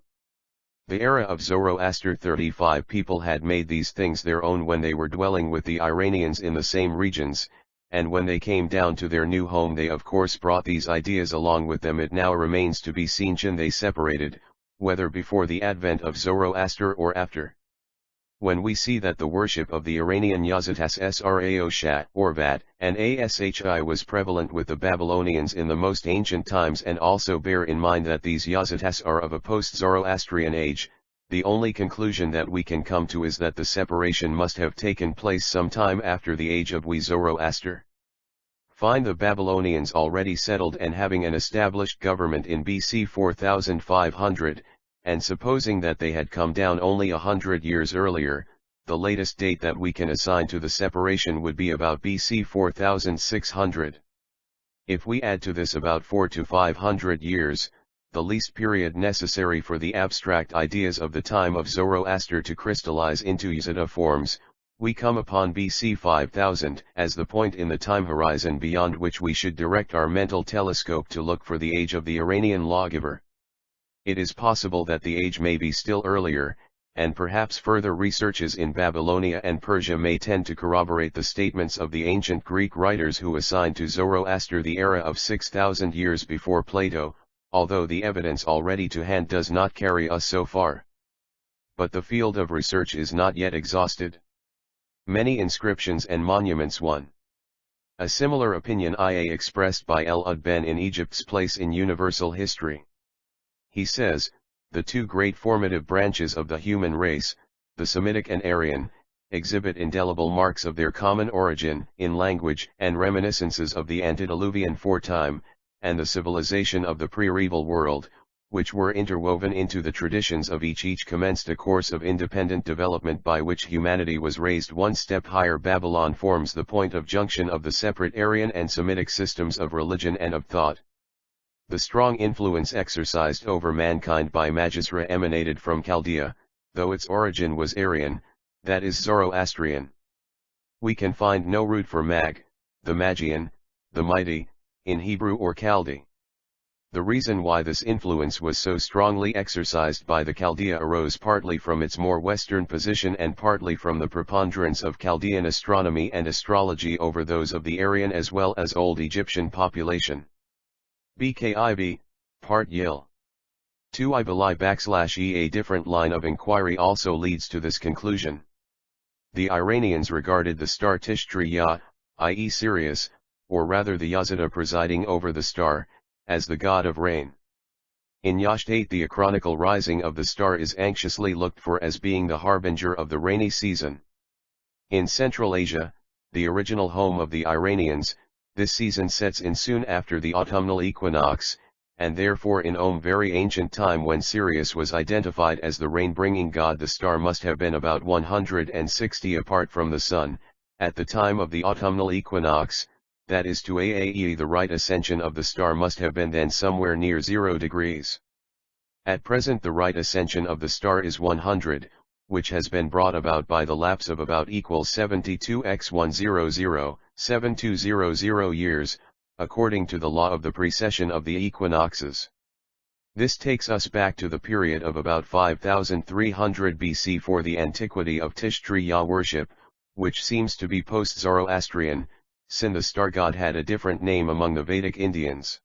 The era of Zoroaster 35 people had made these things their own when they were dwelling with the Iranians in the same regions, and when they came down to their new home they of course brought these ideas along with them. It now remains to be seen when they separated, whether before the advent of Zoroaster or after. When we see that the worship of the Iranian Yazatas Sraoshat or Vat and Ashi was prevalent with the Babylonians in the most ancient times, and also bear in mind that these Yazatas are of a post-Zoroastrian age, the only conclusion that we can come to is that the separation must have taken place sometime after the age of Zoroaster. Find the Babylonians already settled and having an established government in BC 4500, and supposing that they had come down only 100 years earlier, the latest date that we can assign to the separation would be about BC 4600. If we add to this about 400 to 500 years, the least period necessary for the abstract ideas of the time of Zoroaster to crystallize into Yazida forms, we come upon BC 5000 as the point in the time horizon beyond which we should direct our mental telescope to look for the age of the Iranian lawgiver. It is possible that the age may be still earlier, and perhaps further researches in Babylonia and Persia may tend to corroborate the statements of the ancient Greek writers who assigned to Zoroaster the era of 6,000 years before Plato, although the evidence already to hand does not carry us so far. But the field of research is not yet exhausted. Many inscriptions and monuments 1. A similar opinion is expressed by El-Udben in Egypt's place in universal history. He says, the two great formative branches of the human race, the Semitic and Aryan, exhibit indelible marks of their common origin in language and reminiscences of the antediluvian foretime, and the civilization of the pre-reval world, which were interwoven into the traditions of each commenced a course of independent development by which humanity was raised one step higher. Babylon forms the point of junction of the separate Aryan and Semitic systems of religion and of thought. The strong influence exercised over mankind by Mazdayasna emanated from Chaldea, though its origin was Aryan, that is Zoroastrian. We can find no root for Mag, the Magian, the mighty, in Hebrew or Chaldee. The reason why this influence was so strongly exercised by the Chaldea arose partly from its more Western position and partly from the preponderance of Chaldean astronomy and astrology over those of the Aryan as well as Old Egyptian population. BKIB, Part Yil. 2 I/E. A different line of inquiry also leads to this conclusion. The Iranians regarded the star Tishtri Ya, i.e. Sirius, or rather the Yazida presiding over the star, as the god of rain. In Yasht 8 the achronical rising of the star is anxiously looked for as being the harbinger of the rainy season. In Central Asia, the original home of the Iranians, this season sets in soon after the autumnal equinox, and therefore in very ancient time when Sirius was identified as the rain-bringing god, the star must have been about 160 apart from the sun, at the time of the autumnal equinox, that is to AAE the right ascension of the star must have been then somewhere near 0 degrees. At present the right ascension of the star is 100, which has been brought about by the lapse of about equals 72x100, 7200 years, according to the law of the precession of the equinoxes. This takes us back to the period of about 5300 BC for the antiquity of Tishtri Ya worship, which seems to be post-Zoroastrian, since the star god had a different name among the Vedic Indians.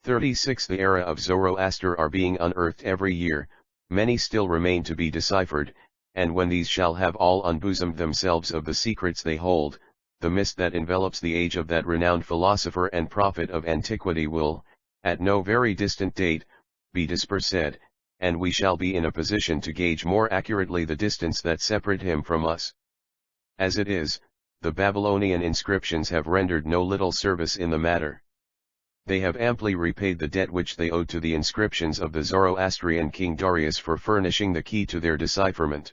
36 The era of Zoroaster are being unearthed every year, many still remain to be deciphered, and when these shall have all unbosomed themselves of the secrets they hold, the mist that envelops the age of that renowned philosopher and prophet of antiquity will, at no very distant date, be dispersed, and we shall be in a position to gauge more accurately the distance that separate him from us. As it is, the Babylonian inscriptions have rendered no little service in the matter. They have amply repaid the debt which they owed to the inscriptions of the Zoroastrian king Darius for furnishing the key to their decipherment.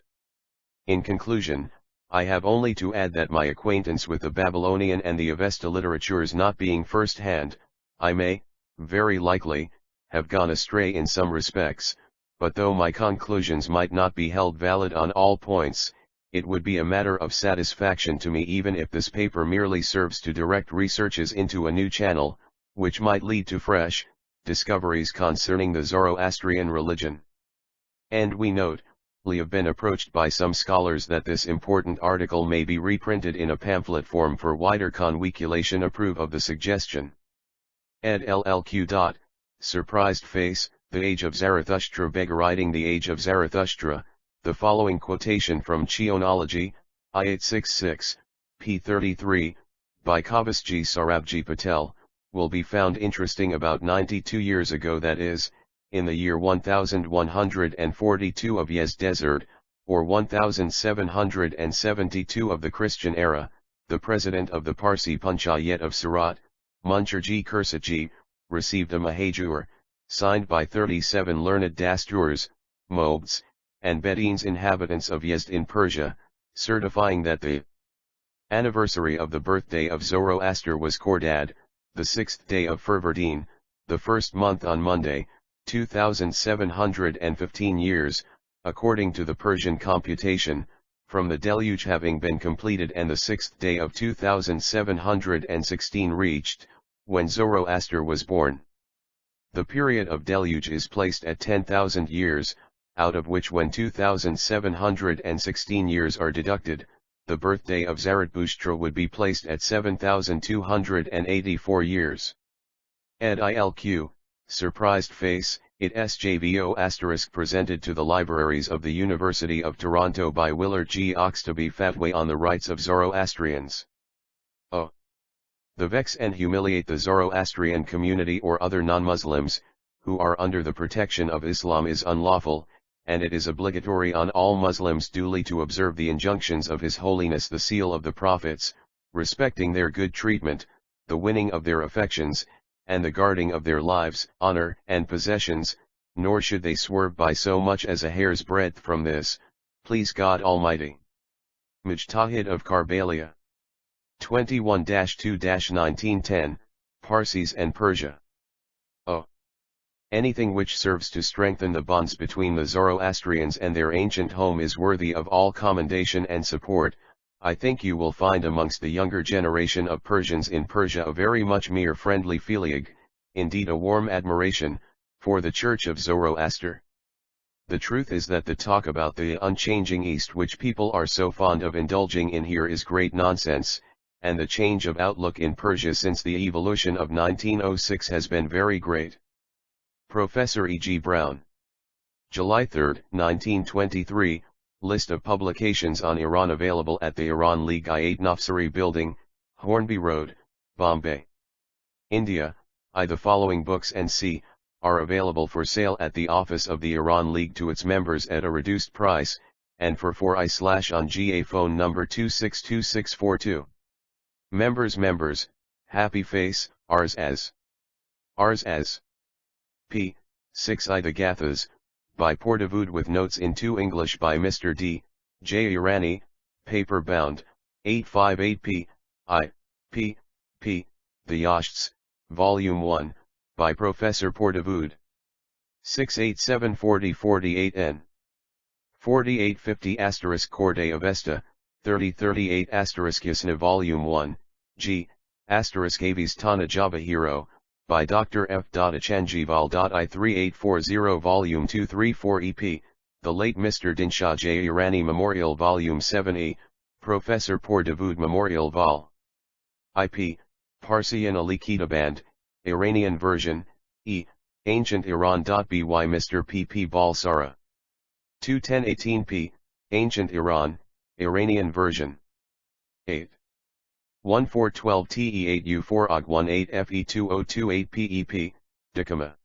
In conclusion, I have only to add that my acquaintance with the Babylonian and the Avesta literatures not being first-hand, I may, very likely, have gone astray in some respects, but though my conclusions might not be held valid on all points, it would be a matter of satisfaction to me even if this paper merely serves to direct researches into a new channel, which might lead to fresh discoveries concerning the Zoroastrian religion. And we note, we have been approached by some scholars that this important article may be reprinted in a pamphlet form for wider conweculation. Approve of the suggestion. Ed LLQ. Surprised face, The Age of Zarathustra. Writing The Age of Zarathustra, the following quotation from Chionology, I-866, p. 33, by Kavasji Sarabji Patel, will be found interesting. About 92 years ago, that is, in the year 1142 of Yezdezerd, or 1772 of the Christian era, the president of the Parsi Panchayat of Surat, Muncherji Kursatji, received a mahajur, signed by 37 learned dasturs, mobds, and Bedouins inhabitants of Yezd in Persia, certifying that the anniversary of the birthday of Zoroaster was Khordad, the 6th day of Farvardin, the first month on Monday, 2715 years, according to the Persian computation, from the deluge having been completed and the 6th day of 2716 reached, when Zoroaster was born. The period of deluge is placed at 10,000 years, out of which when 2716 years are deducted, the birthday of Zarathustra would be placed at 7,284 years. Ed ILQ, surprised face, it SJVO * presented to the libraries of the University of Toronto by Willard G. Oxtoby Fatwa on the rights of Zoroastrians. Oh. The vex and humiliate the Zoroastrian community or other non-Muslims, who are under the protection of Islam is unlawful, and it is obligatory on all Muslims duly to observe the injunctions of His Holiness the Seal of the Prophets, respecting their good treatment, the winning of their affections, and the guarding of their lives, honor, and possessions, nor should they swerve by so much as a hair's breadth from this, please God Almighty. Mujtahid of Karbalia. 21-2-1910, Parsis and Persia. Oh. Anything which serves to strengthen the bonds between the Zoroastrians and their ancient home is worthy of all commendation and support. I think you will find amongst the younger generation of Persians in Persia a very much mere friendly feeling, indeed a warm admiration, for the Church of Zoroaster. The truth is that the talk about the unchanging East which people are so fond of indulging in here is great nonsense, and the change of outlook in Persia since the evolution of 1906 has been very great. Professor E. G. Brown. July 3, 1923, list of publications on Iran available at the Iran League I-8 Nafsari Building, Hornby Road, Bombay, India. The following books and c. are available for sale at the office of the Iran League to its members at a reduced price, and for 4i/on GA phone number 262642. Members, Happy Face, Ars as p. 6i The Gathas, by Portavood with notes in 2 English by Mr. D. J. Irani, paper bound, 858 p. The Yashts, Volume 1, by Professor Portavood. 6874048N. 4850 Corday Avesta, 3038 Yasna Volume 1, G. Avis Tana Java Hero, by Dr. F. Achanjival. I3840 Volume 234 EP, The Late Mr. Dinshah J. Irani Memorial Volume 7E, Professor Portavood Memorial Vol. IP, Parsi and Ali Kitaband, Iranian version, E. Ancient Iran. By Mr. P. P. Balsara. 21018p, Ancient Iran, Iranian version. 8. 1412 TE8U4 OG18 FE2028 PEP, Dikama.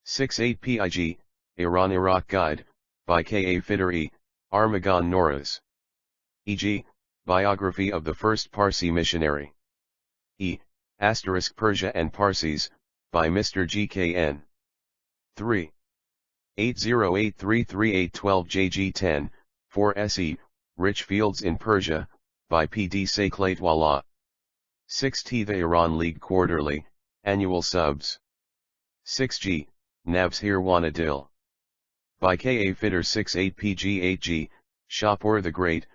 68 PIG, Iran-Iraq Guide, by K. A. Fitter E. Armagon Noras. E.g., Biography of the First Parsi Missionary. E. Persia and Parsis, by Mr. G. K. N. 3. 808333812 JG10, 4 SE, Rich Fields in Persia, by P. D. Saklatwala. 6T The Iran League Quarterly, Annual Subs. 6G, Nabs Hirwana Dil. By K. A. Fitter 68 PG8G, Shapur the Great,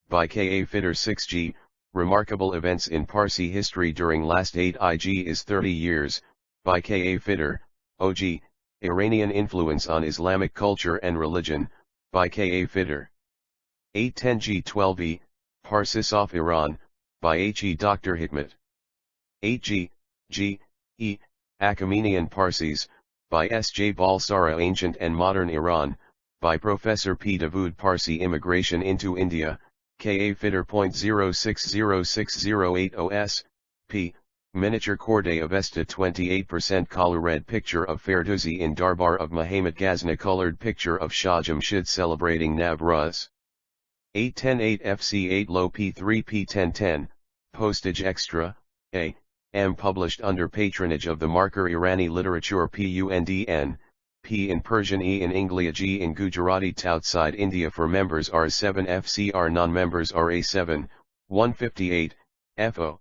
by K. A. Fitter 6G, Remarkable Events in Parsi History During Last 8 IG is 30 Years, by K. A. Fitter, OG, Iranian Influence on Islamic Culture and Religion, by K. A. Fitter. 810 G12E, Parsis of Iran, by H. E. Dr. Hikmat. 8G, G, E, Achaemenian Parsis, by S. J. Balsara Ancient and Modern Iran, by Professor P. Davood Parsi Immigration into India, K. A. Fitter. 0.0606080s, p. Miniature Corday Avesta 28% color red picture of Ferdowsi in Darbar of Mazdayasna colored picture of Shah Jamshid celebrating Navruz. 8108 FC8 Low P3 P1010, postage extra, A. M published under patronage of the Marker Irani Literature PUNDN, P in Persian E in Anglia G in Gujarati outside India for members R7 FCR non-members RA7, 158, FO.